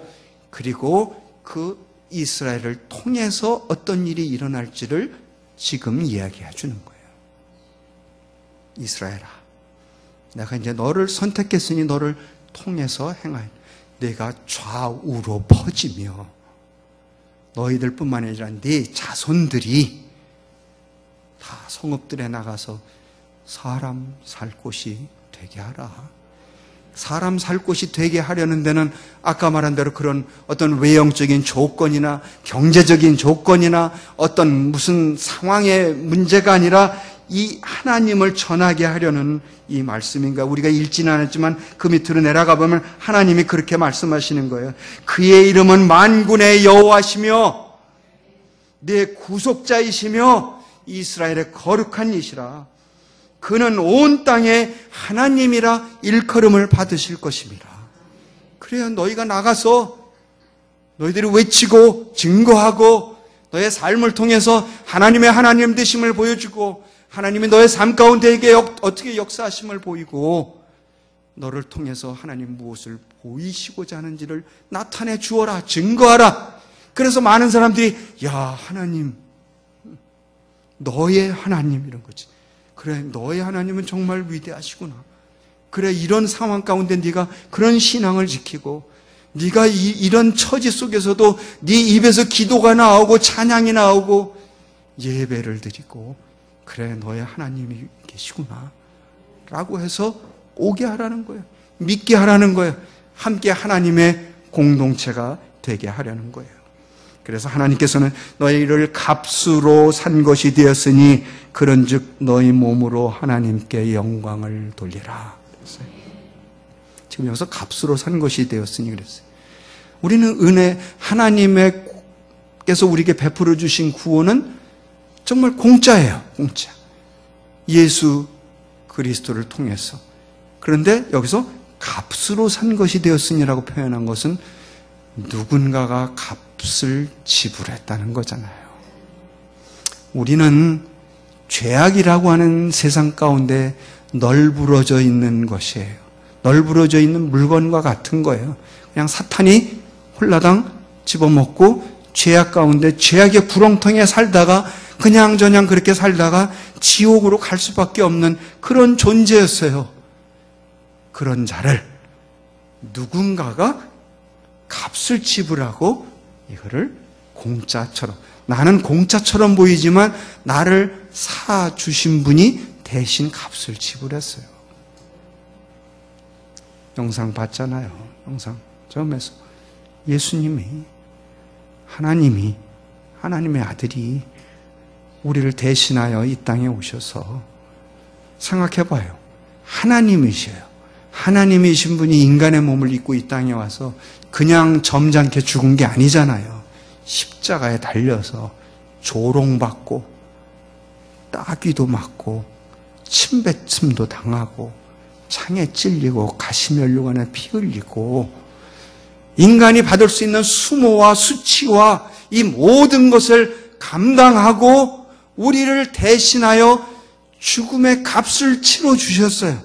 그리고 그 이스라엘을 통해서 어떤 일이 일어날지를 지금 이야기해 주는 거예요. 이스라엘아, 내가 이제 너를 선택했으니 너를 통해서 행할. 내가 좌우로 퍼지며 너희들 뿐만 아니라 네 자손들이 다 성읍들에 나가서 사람 살 곳이 되게 하라. 사람 살 곳이 되게 하려는 데는 아까 말한 대로 그런 어떤 외형적인 조건이나 경제적인 조건이나 어떤 무슨 상황의 문제가 아니라 이 하나님을 전하게 하려는 이 말씀인가. 우리가 읽지는 않았지만 그 밑으로 내려가 보면 하나님이 그렇게 말씀하시는 거예요. 그의 이름은 만군의 여호와시며 내 구속자이시며 이스라엘의 거룩한 이시라. 그는 온 땅의 하나님이라 일컬음을 받으실 것입니다. 그래야 너희가 나가서 너희들이 외치고 증거하고 너의 삶을 통해서 하나님의 하나님 되심을 보여주고 하나님이 너의 삶 가운데 어떻게 역사하심을 보이고 너를 통해서 하나님 무엇을 보이시고자 하는지를 나타내 주어라, 증거하라. 그래서 많은 사람들이 야, 하나님, 너의 하나님 이런 거지. 그래, 너의 하나님은 정말 위대하시구나. 그래, 이런 상황 가운데 네가 그런 신앙을 지키고 네가 이런 처지 속에서도 네 입에서 기도가 나오고 찬양이 나오고 예배를 드리고 그래, 너의 하나님이 계시구나 라고 해서 오게 하라는 거예요. 믿게 하라는 거예요. 함께 하나님의 공동체가 되게 하려는 거예요. 그래서 하나님께서는 너희를 값으로 산 것이 되었으니 그런즉 너희 몸으로 하나님께 영광을 돌리라 그랬어요. 지금 여기서 값으로 산 것이 되었으니 그랬어요. 우리는 은혜, 하나님께서 우리에게 베풀어 주신 구원은 정말 공짜예요. 공짜. 예수 그리스도를 통해서. 그런데 여기서 값으로 산 것이 되었으니라고 표현한 것은 누군가가 값을 지불했다는 거잖아요. 우리는 죄악이라고 하는 세상 가운데 널브러져 있는 것이에요. 널브러져 있는 물건과 같은 거예요. 그냥 사탄이 홀라당 집어먹고 죄악 가운데 죄악의 구렁텅이에 살다가 그냥저냥 그렇게 살다가 지옥으로 갈 수밖에 없는 그런 존재였어요. 그런 자를 누군가가 값을 지불하고 이거를 공짜처럼, 나는 공짜처럼 보이지만 나를 사주신 분이 대신 값을 지불했어요. 영상 봤잖아요. 영상 처음에서 예수님이, 하나님이, 하나님의 아들이 우리를 대신하여 이 땅에 오셔서, 생각해봐요. 하나님이셔요. 하나님이신 분이 인간의 몸을 입고 이 땅에 와서 그냥 점잖게 죽은 게 아니잖아요. 십자가에 달려서 조롱받고 따귀도 맞고 침뱉음도 당하고 창에 찔리고 가시면류관에 피 흘리고 인간이 받을 수 있는 수모와 수치와 이 모든 것을 감당하고 우리를 대신하여 죽음의 값을 치러 주셨어요.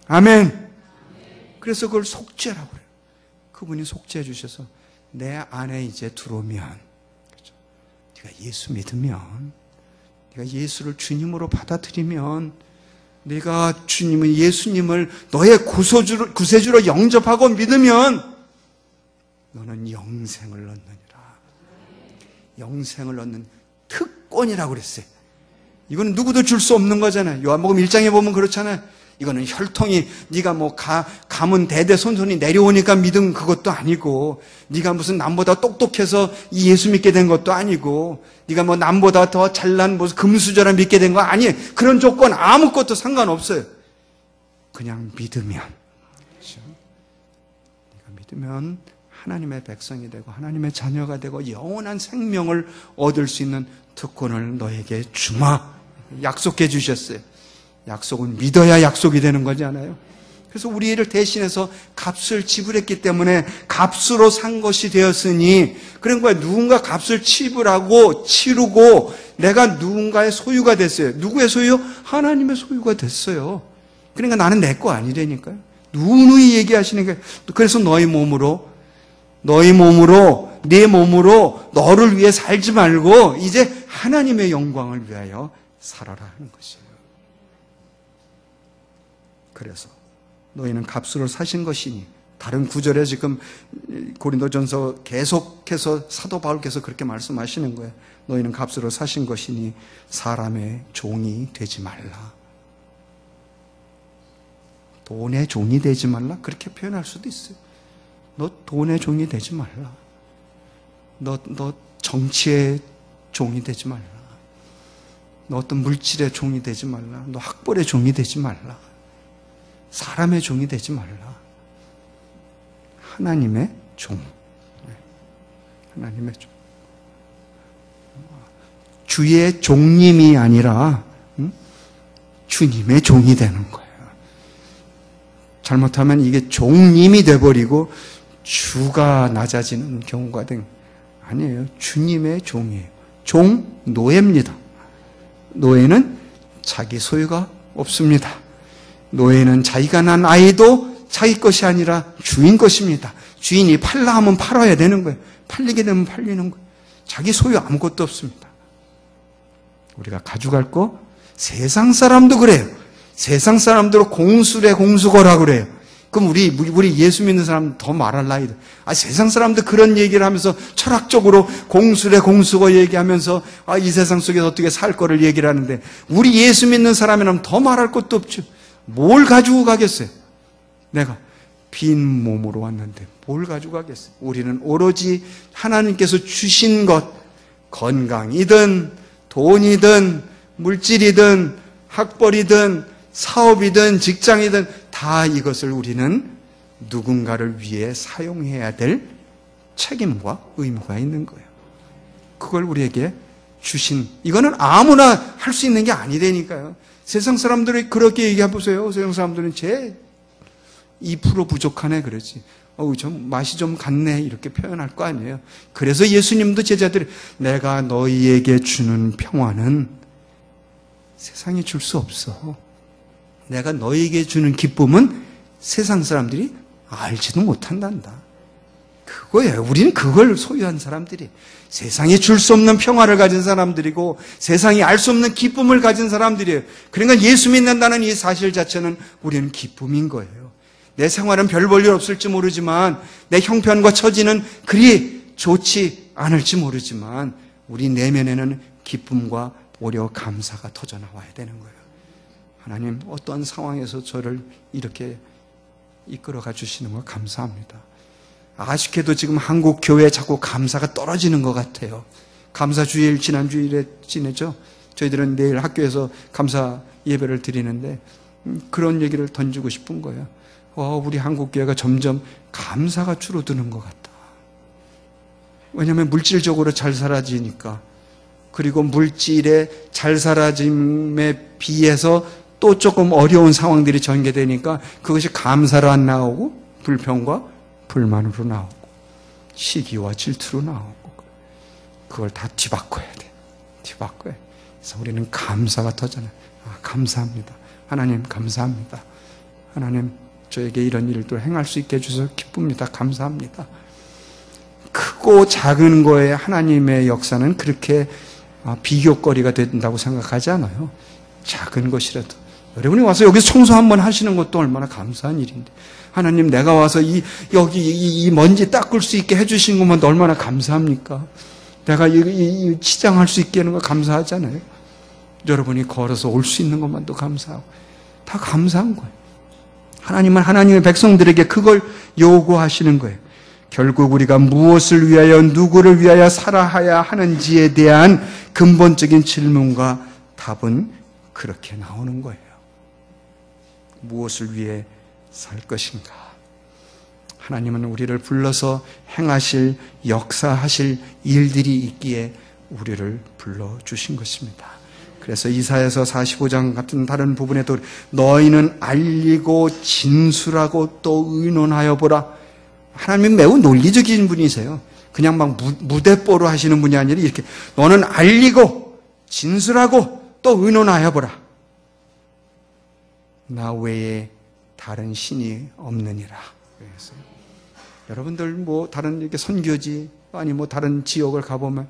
아멘. 그래서 그걸 속죄라고 그래요. 그분이 속죄해 주셔서 내 안에 이제 들어오면, 그렇죠? 네가 예수 믿으면, 네가 예수를 주님으로 받아들이면, 네가 주님은 예수님을 너의 구세주로 영접하고 믿으면 너는 영생을 얻느니라. 영생을 얻는 특권이라고 그랬어요. 이건 누구도 줄 수 없는 거잖아요. 요한복음 1장에 보면 그렇잖아요. 이거는 혈통이 네가 뭐 가문 대대손손이 내려오니까 믿은 그것도 아니고, 네가 무슨 남보다 똑똑해서 이 예수 믿게 된 것도 아니고, 네가 뭐 남보다 더 잘난 무슨 금수저라 믿게 된 거 아니에요. 그런 조건 아무것도 상관없어요. 그냥 믿으면, 그렇죠? 네가 믿으면 하나님의 백성이 되고 하나님의 자녀가 되고 영원한 생명을 얻을 수 있는 특권을 너에게 주마, 약속해 주셨어요. 약속은 믿어야 약속이 되는 거잖아요. 그래서 우리를 대신해서 값을 지불했기 때문에 값으로 산 것이 되었으니, 그런 거야. 누군가 값을 지불하고 치르고 내가 누군가의 소유가 됐어요. 누구의 소유? 하나님의 소유가 됐어요. 그러니까 나는 내 거 아니라니까요. 누누이 얘기하시는 거예요. 그래서 네 몸으로 너를 위해 살지 말고 이제 하나님의 영광을 위하여 살아라 하는 것이에요. 그래서 너희는 값으로 사신 것이니, 다른 구절에 지금 고린도전서 계속해서 사도 바울께서 그렇게 말씀하시는 거예요. 너희는 값으로 사신 것이니 사람의 종이 되지 말라. 돈의 종이 되지 말라, 그렇게 표현할 수도 있어요. 너 돈의 종이 되지 말라. 너 정치의 종이 되지 말라. 너 어떤 물질의 종이 되지 말라. 너 학벌의 종이 되지 말라. 사람의 종이 되지 말라. 하나님의 종. 하나님의 종. 주의 종님이 아니라 주님의 종이 되는 거예요. 잘못하면 이게 종님이 돼버리고 주가 낮아지는 경우가 아니에요. 주님의 종이에요. 종, 노예입니다. 노예는 자기 소유가 없습니다. 노예는 자기가 난 아이도 자기 것이 아니라 주인 것입니다. 주인이 팔라 하면 팔아야 되는 거예요. 팔리게 되면 팔리는 거예요. 자기 소유 아무것도 없습니다. 우리가 가져갈 거, 세상 사람도 그래요. 세상 사람들은 공수래 공수거라 그래요. 그럼 우리 예수 믿는 사람 더 말할 나이다. 세상 사람들 그런 얘기를 하면서 철학적으로 공수래 공수거 얘기하면서 이 세상 속에서 어떻게 살 거를 얘기를 하는데, 우리 예수 믿는 사람이라면 더 말할 것도 없죠. 뭘 가지고 가겠어요? 내가 빈 몸으로 왔는데 뭘 가지고 가겠어요? 우리는 오로지 하나님께서 주신 것, 건강이든 돈이든 물질이든 학벌이든 사업이든 직장이든 다 이것을 우리는 누군가를 위해 사용해야 될 책임과 의무가 있는 거예요. 그걸 우리에게 주신, 이거는 아무나 할 수 있는 게 아니라니까요. 세상 사람들이 그렇게 얘기해 보세요. 세상 사람들은 제 2% 부족하네 그러지. 좀 맛이 좀 갔네 이렇게 표현할 거 아니에요. 그래서 예수님도 제자들이 내가 너희에게 주는 평화는 세상이 줄 수 없어. 내가 너희에게 주는 기쁨은 세상 사람들이 알지도 못한단다. 그거예요. 우리는 그걸 소유한 사람들이, 세상이 줄 수 없는 평화를 가진 사람들이고 세상이 알 수 없는 기쁨을 가진 사람들이에요. 그러니까 예수 믿는다는 이 사실 자체는 우리는 기쁨인 거예요. 내 생활은 별 볼 일 없을지 모르지만, 내 형편과 처지는 그리 좋지 않을지 모르지만, 우리 내면에는 기쁨과 오히려 감사가 터져나와야 되는 거예요. 하나님, 어떠한 상황에서 저를 이렇게 이끌어가 주시는 거 감사합니다. 아쉽게도 지금 한국 교회에 자꾸 감사가 떨어지는 것 같아요. 감사 주일 지난주일에 지내죠. 저희들은 내일 학교에서 감사 예배를 드리는데 그런 얘기를 던지고 싶은 거예요. 우리 한국 교회가 점점 감사가 줄어드는 것 같다. 왜냐하면 물질적으로 잘 살아지니까. 그리고 물질의 잘 살아짐에 비해서 또 조금 어려운 상황들이 전개되니까 그것이 감사로 안 나오고 불평과 불만으로 나오고 시기와 질투로 나오고 그걸 다 뒤바꿔야 돼. 뒤바꿔야 돼. 그래서 우리는 감사가 터잖아요. 감사합니다. 하나님 감사합니다. 하나님 저에게 이런 일을 또 행할 수 있게 해주셔서 기쁩니다. 감사합니다. 크고 작은 거에 하나님의 역사는 그렇게 비교거리가 된다고 생각하지 않아요. 작은 것이라도 여러분이 와서 여기서 청소 한번 하시는 것도 얼마나 감사한 일인데 하나님 내가 와서 여기 이 먼지 닦을 수 있게 해주신 것만 얼마나 감사합니까? 내가 이 치장할 수 있게 하는 거 감사하잖아요. 여러분이 걸어서 올 수 있는 것만도 감사하고 다 감사한 거예요. 하나님은 하나님의 백성들에게 그걸 요구하시는 거예요. 결국 우리가 무엇을 위하여 누구를 위하여 살아야 하는지에 대한 근본적인 질문과 답은 그렇게 나오는 거예요. 무엇을 위해 살 것인가? 하나님은 우리를 불러서 행하실, 역사하실 일들이 있기에 우리를 불러주신 것입니다. 그래서 이사야서 45장 같은 다른 부분에도 너희는 알리고 진술하고 또 의논하여 보라. 하나님은 매우 논리적인 분이세요. 그냥 막 무대뽀로 하시는 분이 아니라 이렇게 너는 알리고 진술하고 또 의논하여 보라. 나 외에 다른 신이 없느니라. 그래서 여러분들 뭐 다른 이렇게 선교지 아니 뭐 다른 지역을 가보면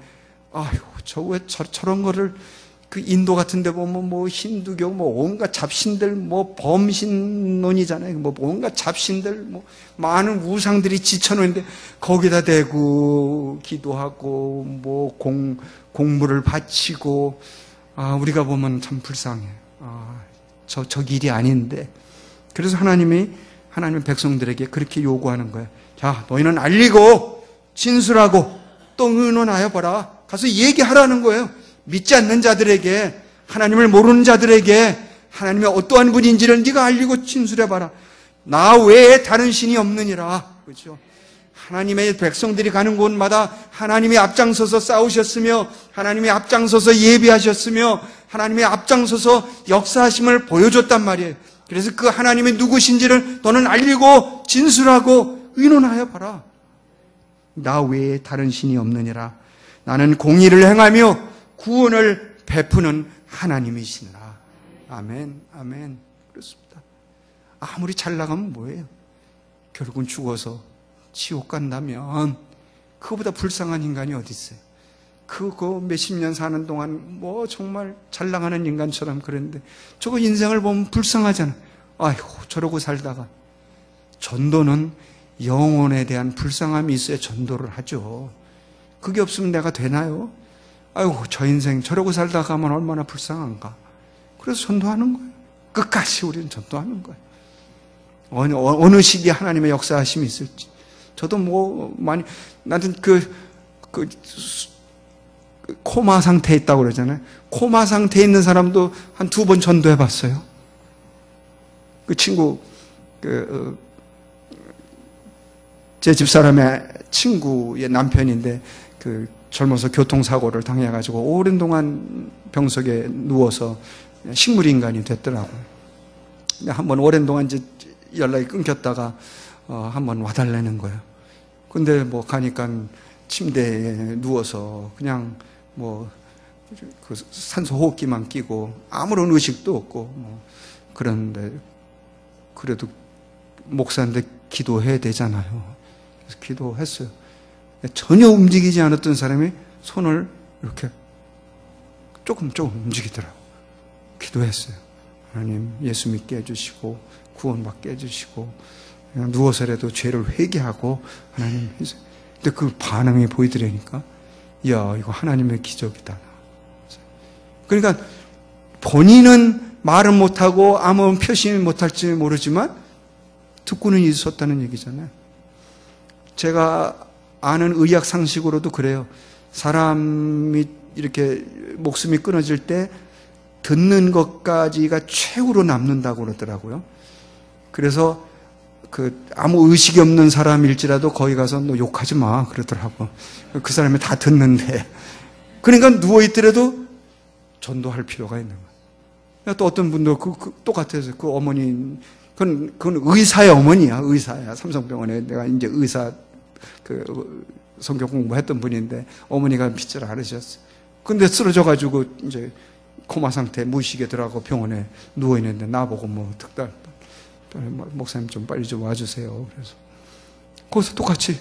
아유 저 왜 저런 거를 그 인도 같은 데 보면 뭐 힌두교 뭐 온갖 잡신들 뭐 범신론이잖아요. 뭐 온갖 잡신들 뭐 많은 우상들이 지쳐놓는데 거기다 대고 기도하고 뭐 공물을 바치고 우리가 보면 참 불쌍해. 저 길이 아닌데. 그래서 하나님의 백성들에게 그렇게 요구하는 거예요. 자, 너희는 알리고 진술하고 또 의논하여 보라. 가서 얘기하라는 거예요. 믿지 않는 자들에게, 하나님을 모르는 자들에게 하나님이 어떠한 분인지를 네가 알리고 진술해봐라. 나 외에 다른 신이 없느니라. 그렇죠? 하나님의 백성들이 가는 곳마다 하나님이 앞장서서 싸우셨으며 하나님이 앞장서서 예비하셨으며 하나님이 앞장서서 역사하심을 보여줬단 말이에요. 그래서 그 하나님이 누구신지를 너는 알리고 진술하고 의논하여 봐라. 나 외에 다른 신이 없느니라. 나는 공의를 행하며 구원을 베푸는 하나님이시니라. 아멘, 아멘. 그렇습니다. 아무리 잘 나가면 뭐예요? 결국은 죽어서 지옥 간다면 그거보다 불쌍한 인간이 어디 있어요? 그거 몇십 년 사는 동안 뭐 정말 잘 나가는 인간처럼 그랬는데 저거 인생을 보면 불쌍하잖아. 아이고 저러고 살다가. 전도는 영혼에 대한 불쌍함이 있어야 전도를 하죠. 그게 없으면 내가 되나요? 아이고 저 인생 저러고 살다가 가면 얼마나 불쌍한가. 그래서 전도하는 거예요. 끝까지 우리는 전도하는 거예요. 어느 시기에 하나님의 역사하심이 있을지. 저도 뭐 많이 나는 그 코마 상태에 있다고 그러잖아요. 코마 상태에 있는 사람도 한 2번 전도해 봤어요. 그 친구 제 집사람의 친구의 남편인데 젊어서 교통사고를 당해가지고 오랜 동안 병석에 누워서 식물인간이 됐더라고요. 근데 한번 오랜 동안 이제 연락이 끊겼다가 한번 와달라는 거예요. 근데 뭐 가니까 침대에 누워서 그냥 뭐 그 산소 호흡기만 끼고 아무런 의식도 없고 뭐 그런데 그래도 목사인데 기도해야 되잖아요. 그래서 기도했어요. 전혀 움직이지 않았던 사람이 손을 이렇게 조금 움직이더라고요. 기도했어요. 하나님 예수 믿게 해주시고 구원받게 해주시고 그냥 누워서라도 죄를 회개하고 하나님 해주세요. 근데 그 반응이 보이더라니까 이야 이거 하나님의 기적이다. 그러니까 본인은 말은 못하고 아무 표시는 못할지 모르지만 듣고는 있었다는 얘기잖아요. 제가 아는 의학 상식으로도 그래요. 사람이 이렇게 목숨이 끊어질 때 듣는 것까지가 최후로 남는다고 그러더라고요. 그래서 아무 의식이 없는 사람일지라도 거기 가서 너 욕하지 마 그러더라고. 그 사람이 다 듣는데. 그러니까 누워있더라도 전도할 필요가 있는 거예요. 또 어떤 분도 똑같아서 그 어머니, 그건 의사의 어머니야, 의사야. 삼성병원에 내가 이제 의사, 성경 공부했던 분인데 어머니가 핏줄 앓으셨어요. 근데 쓰러져가지고 이제 코마 상태, 무의식에 들어가고 병원에 누워있는데 나보고 목사님 좀 빨리 좀 와주세요. 그래서 거기서 똑같이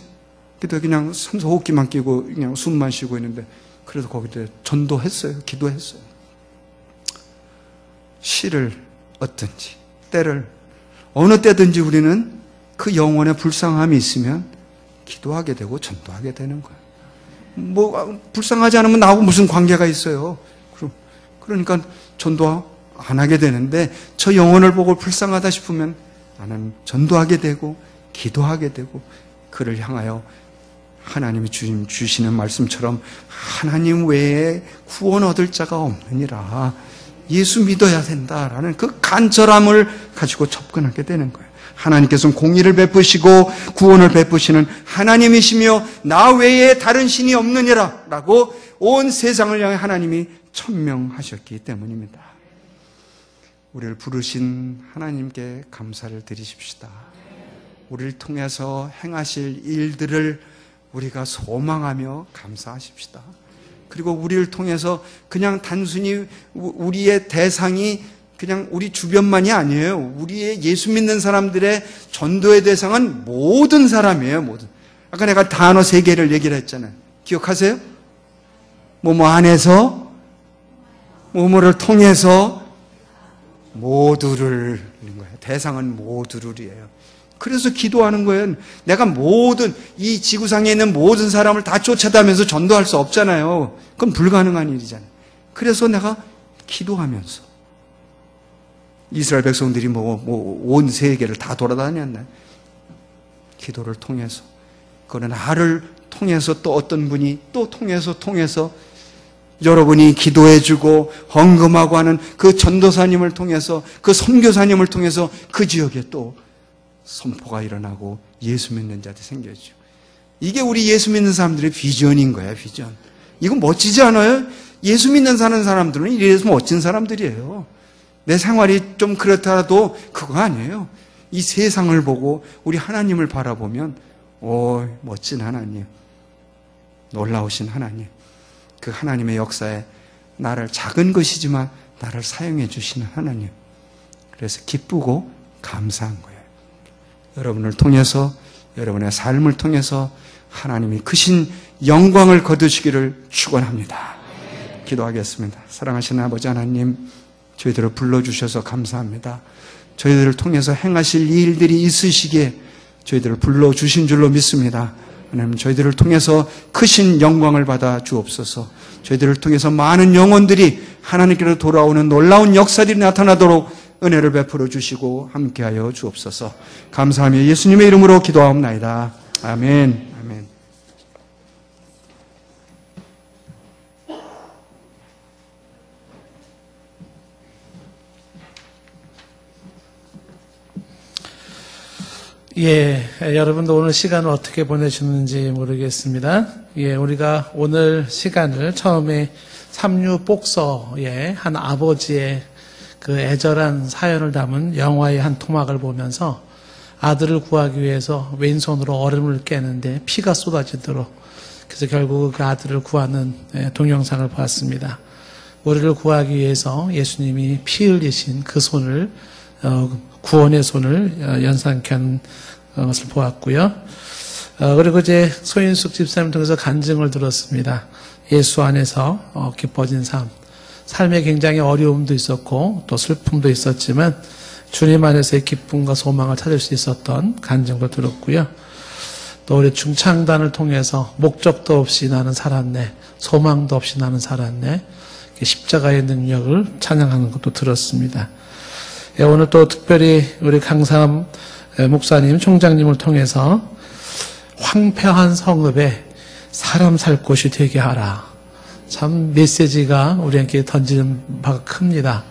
그냥 산소 호흡기만 끼고 그냥 숨만 쉬고 있는데 그래서 거기다 전도했어요. 기도했어요. 시를 얻든지 때를 어느 때든지 우리는 그 영혼의 불쌍함이 있으면 기도하게 되고 전도하게 되는 거예요. 불쌍하지 않으면 나하고 무슨 관계가 있어요. 그러니까 전도 안 하게 되는데 저 영혼을 보고 불쌍하다 싶으면 나는 전도하게 되고 기도하게 되고 그를 향하여 하나님이 주시는 말씀처럼 하나님 외에 구원 얻을 자가 없느니라. 예수 믿어야 된다라는 그 간절함을 가지고 접근하게 되는 거예요. 하나님께서는 공의를 베푸시고 구원을 베푸시는 하나님이시며 나 외에 다른 신이 없느니라 라고 온 세상을 향해 하나님이 천명하셨기 때문입니다. 우리를 부르신 하나님께 감사를 드리십시다. 우리를 통해서 행하실 일들을 우리가 소망하며 감사하십시다. 그리고 우리를 통해서 그냥 단순히 우리의 대상이 그냥 우리 주변만이 아니에요. 우리의 예수 믿는 사람들의 전도의 대상은 모든 사람이에요. 모든. 아까 내가 단어 3개를 얘기를 했잖아요. 기억하세요? 뭐뭐 안에서, 뭐뭐를 통해서 모두를 거예요. 대상은 모두를이에요. 그래서 기도하는 거예요. 내가 모든 이 지구상에 있는 모든 사람을 다 쫓아다면서 전도할 수 없잖아요. 그건 불가능한 일이잖아요. 그래서 내가 기도하면서 이스라엘 백성들이 온 세계를 다 돌아다녔나요? 기도를 통해서. 그러나 나를 통해서 또 어떤 분이 또 통해서 여러분이 기도해주고 헌금하고 하는 그 전도사님을 통해서 그 선교사님을 통해서 그 지역에 또 선포가 일어나고 예수 믿는 자들이 생겨죠. 이게 우리 예수 믿는 사람들의 비전인 거야, 비전. 이건 멋지지 않아요? 예수 믿는 사는 사람들은 이래서 멋진 사람들이에요. 내 생활이 좀 그렇더라도 그거 아니에요. 이 세상을 보고 우리 하나님을 바라보면 멋진 하나님, 놀라우신 하나님, 그 하나님의 역사에 나를 작은 것이지만 나를 사용해 주시는 하나님. 그래서 기쁘고 감사한 거예요. 여러분을 통해서, 여러분의 삶을 통해서 하나님이 크신 영광을 거두시기를 축원합니다. 기도하겠습니다. 사랑하시는 아버지 하나님, 저희들을 불러주셔서 감사합니다. 저희들을 통해서 행하실 일들이 있으시기에 저희들을 불러주신 줄로 믿습니다. 하나님, 저희들을 통해서 크신 영광을 받아 주옵소서. 저희들을 통해서 많은 영혼들이 하나님께로 돌아오는 놀라운 역사들이 나타나도록 은혜를 베풀어 주시고 함께하여 주옵소서. 감사하며 예수님의 이름으로 기도하옵나이다. 아멘. 아멘. 여러분도 오늘 시간을 어떻게 보내셨는지 모르겠습니다. 우리가 오늘 시간을 처음에 삼류복서의 한 아버지의 그 애절한 사연을 담은 영화의 한 토막을 보면서 아들을 구하기 위해서 왼손으로 얼음을 깨는데 피가 쏟아지도록, 그래서 결국 그 아들을 구하는 동영상을 보았습니다. 우리를 구하기 위해서 예수님이 피 흘리신 그 손을, 구원의 손을 연상케 하는 것을 보았고요. 그리고 이제 소인숙 집사님 통해서 간증을 들었습니다. 예수 안에서 기뻐진 삶에 굉장히 어려움도 있었고 또 슬픔도 있었지만 주님 안에서의 기쁨과 소망을 찾을 수 있었던 간증도 들었고요. 또 우리 중창단을 통해서 목적도 없이 나는 살았네, 소망도 없이 나는 살았네, 십자가의 능력을 찬양하는 것도 들었습니다. 오늘 또 특별히 우리 강삼 목사님, 총장님을 통해서 황폐한 성읍에 사람 살 곳이 되게 하라. 참 메시지가 우리에게 던지는 바가 큽니다.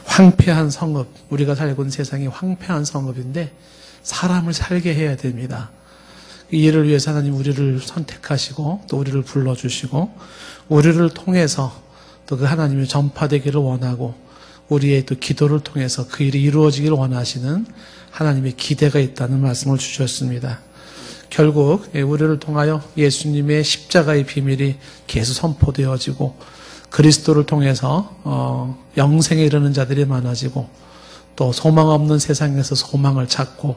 황폐한 성읍, 우리가 살고 있는 세상이 황폐한 성읍인데 사람을 살게 해야 됩니다. 이 일을 위해서 하나님 우리를 선택하시고 또 우리를 불러주시고 우리를 통해서 또 그 하나님이 전파되기를 원하고 우리의 또 기도를 통해서 그 일이 이루어지기를 원하시는 하나님의 기대가 있다는 말씀을 주셨습니다. 결국 우리를 통하여 예수님의 십자가의 비밀이 계속 선포되어지고 그리스도를 통해서 영생에 이르는 자들이 많아지고 또 소망 없는 세상에서 소망을 찾고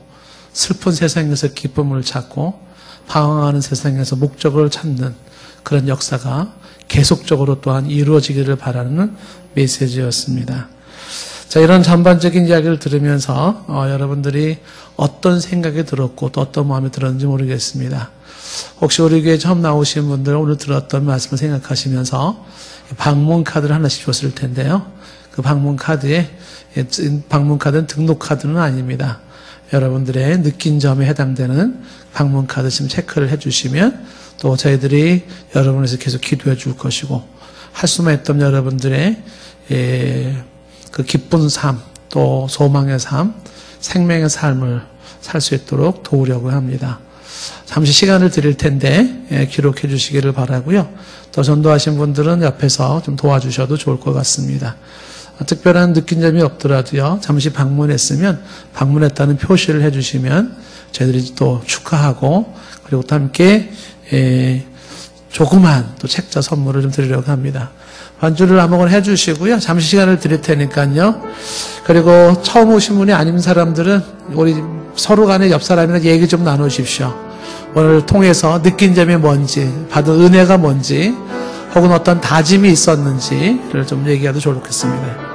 슬픈 세상에서 기쁨을 찾고 방황하는 세상에서 목적을 찾는 그런 역사가 계속적으로 또한 이루어지기를 바라는 메시지였습니다. 자, 이런 전반적인 이야기를 들으면서 여러분들이 어떤 생각이 들었고 또 어떤 마음이 들었는지 모르겠습니다. 혹시 우리 교회 처음 나오신 분들 오늘 들었던 말씀을 생각하시면서 방문 카드를 하나씩 줬을 텐데요. 그 방문 카드는 등록 카드는 아닙니다. 여러분들의 느낀 점에 해당되는 방문 카드 지금 체크를 해주시면 또 저희들이 여러분에서 계속 기도해 줄 것이고 할 수만 있던 여러분들의 그 기쁜 삶, 또 소망의 삶, 생명의 삶을 살 수 있도록 도우려고 합니다. 잠시 시간을 드릴 텐데 기록해 주시기를 바라고요. 또 전도하신 분들은 옆에서 좀 도와주셔도 좋을 것 같습니다. 특별한 느낀 점이 없더라도요. 잠시 방문했으면 방문했다는 표시를 해주시면 저희들이 또 축하하고 그리고 또 함께 조그만 또 책자 선물을 좀 드리려고 합니다. 반주를 아무거나 해주시고요. 잠시 시간을 드릴 테니까요. 그리고 처음 오신 분이 아닌 사람들은 우리 서로 간에 옆 사람이랑 얘기 좀 나누십시오. 오늘 통해서 느낀 점이 뭔지, 받은 은혜가 뭔지, 혹은 어떤 다짐이 있었는지를 좀 얘기해도 좋겠습니다.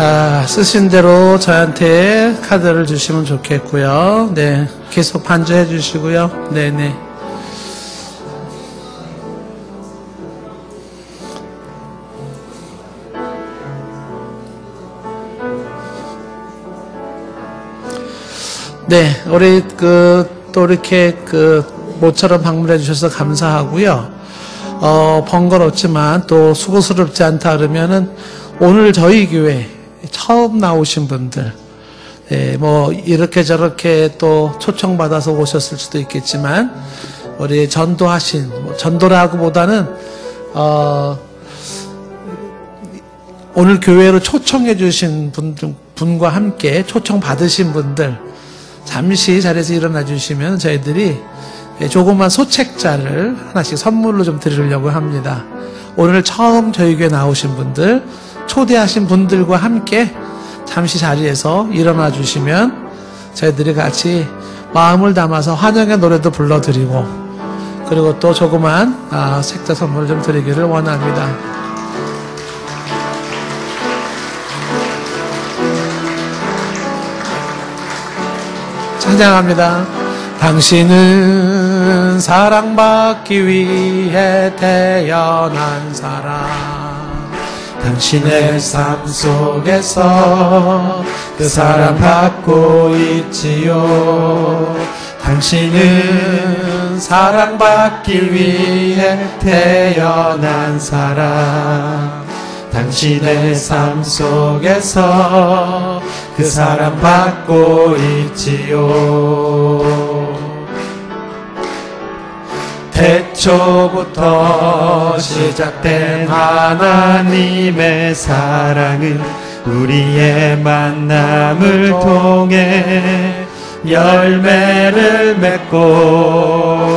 자, 쓰신 대로 저한테 카드를 주시면 좋겠고요. 네, 계속 반주해 주시고요. 네네. 네, 우리 또 이렇게 모처럼 방문해 주셔서 감사하고요. 번거롭지만 또 수고스럽지 않다 그러면은 오늘 저희 교회 처음 나오신 분들, 뭐 이렇게 저렇게 또 초청받아서 오셨을 수도 있겠지만 우리 전도하신, 전도라고보다는 오늘 교회로 초청해 주신 분과 함께 초청 받으신 분들 잠시 자리에서 일어나 주시면 저희들이 조그만 소책자를 하나씩 선물로 좀 드리려고 합니다. 오늘 처음 저희 교회 나오신 분들, 초대하신 분들과 함께 잠시 자리에서 일어나 주시면 저희들이 같이 마음을 담아서 환영의 노래도 불러드리고 그리고 또 조그만 색자 선물을 좀 드리기를 원합니다. 찬양합니다. 당신은 사랑받기 위해 태어난 사람, 당신의 삶 속에서 그 사랑 받고 있지요. 당신은 사랑받기 위해 태어난 사람, 당신의 삶 속에서 그 사랑 받고 있지요. 태초부터 시작된 하나님의 사랑은 우리의 만남을 통해 열매를 맺고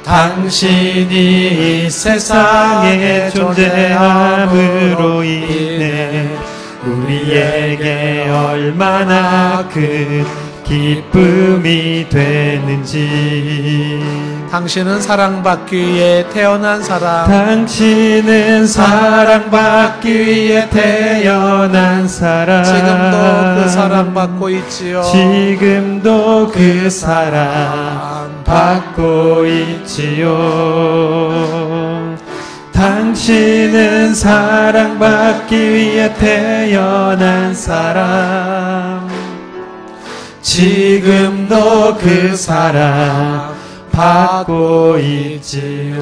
당신이 이 세상에 존재함으로 인해 우리에게 얼마나 큰 기쁨이 되는지. 당신은 사랑받기 위해 태어난 사람, 당신은 사랑받기 위해 태어난 사람, 지금도 그 사랑받고 있지요. 지금도 그 사랑받고 있지요. 당신은 사랑받기 위해 태어난 사람, 지금도 그 사랑 받고 있지요.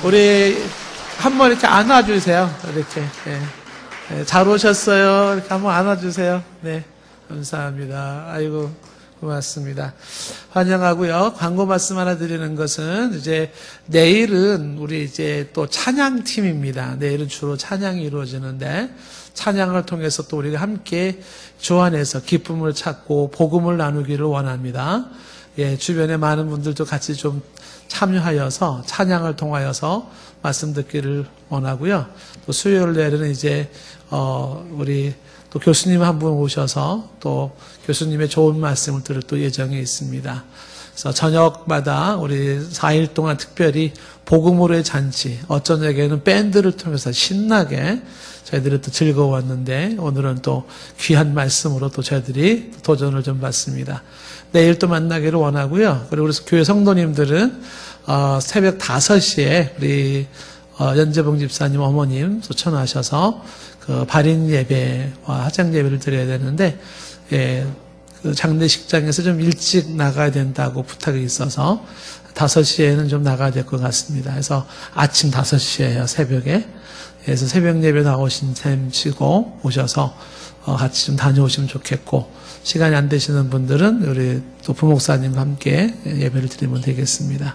우리 한번 이렇게 안아주세요. 이렇게. 네. 네, 잘 오셨어요. 이렇게 한번 안아주세요. 네, 감사합니다. 아이고, 고맙습니다. 환영하고요. 광고 말씀 하나 드리는 것은 이제 내일은 우리 이제 또 찬양팀입니다. 내일은 주로 찬양이 이루어지는데 찬양을 통해서 또 우리가 함께 주 안에서 기쁨을 찾고 복음을 나누기를 원합니다. 예, 주변에 많은 분들도 같이 좀 참여하여서 찬양을 통하여서 말씀 듣기를 원하고요. 또 수요일 날에는 이제 우리 또 교수님 한 분 오셔서 또 교수님의 좋은 말씀을 들을 또 예정에 있습니다. 그래서 저녁마다 우리 4일 동안 특별히 복음으로의 잔치, 어쩐 에게는 밴드를 통해서 신나게 저희들이 또 즐거웠는데 오늘은 또 귀한 말씀으로 또 저희들이 도전을 좀 받습니다. 내일 또 만나기를 원하고요. 그리고 우리 교회 성도님들은 새벽 5시에 우리 연재봉 집사님 어머님 소천하셔서 그 발인 예배와 화장 예배를 드려야 되는데 예, 그 장례식장에서 좀 일찍 나가야 된다고 부탁이 있어서 5시에는 좀 나가야 될 것 같습니다. 그래서 아침 5시에요, 새벽에. 그래서 새벽 예배 나오신 셈 치고 오셔서 같이 좀 다녀오시면 좋겠고, 시간이 안 되시는 분들은 우리 또 부목사님과 함께 예배를 드리면 되겠습니다.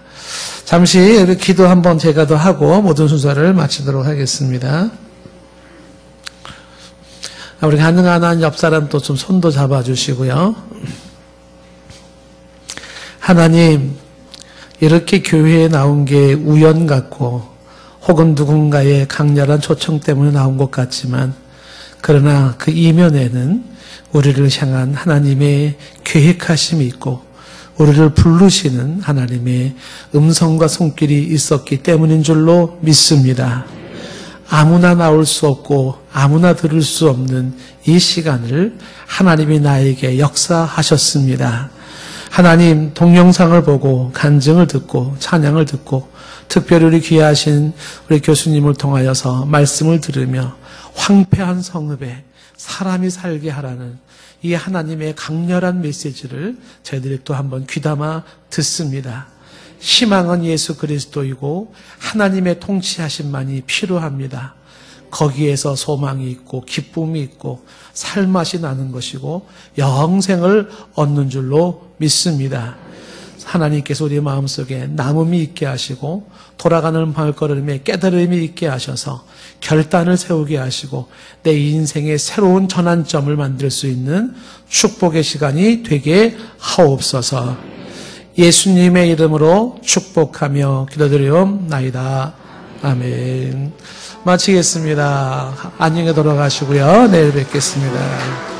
잠시 우리 기도 한번 제가 더 하고 모든 순서를 마치도록 하겠습니다. 우리 가능한 한 옆 사람 또 좀 손도 잡아주시고요. 하나님, 이렇게 교회에 나온 게 우연 같고 혹은 누군가의 강렬한 초청 때문에 나온 것 같지만, 그러나 그 이면에는 우리를 향한 하나님의 계획하심이 있고 우리를 부르시는 하나님의 음성과 손길이 있었기 때문인 줄로 믿습니다. 아무나 나올 수 없고 아무나 들을 수 없는 이 시간을 하나님이 나에게 역사하셨습니다. 하나님, 동영상을 보고 간증을 듣고 찬양을 듣고 특별히 우리 귀하신 우리 교수님을 통하여서 말씀을 들으며 황폐한 성읍에 사람이 살게 하라는 이 하나님의 강렬한 메시지를 저희들이 또 한번 귀담아 듣습니다. 희망은 예수 그리스도이고 하나님의 통치하심만이 필요합니다. 거기에서 소망이 있고 기쁨이 있고 살맛이 나는 것이고 영생을 얻는 줄로 믿습니다. 하나님께서 우리 마음속에 남음이 있게 하시고 돌아가는 발걸음에 깨달음이 있게 하셔서 결단을 세우게 하시고 내 인생의 새로운 전환점을 만들 수 있는 축복의 시간이 되게 하옵소서. 예수님의 이름으로 축복하며 기도드리옵나이다. 아멘. 마치겠습니다. 안녕히 돌아가시고요. 내일 뵙겠습니다.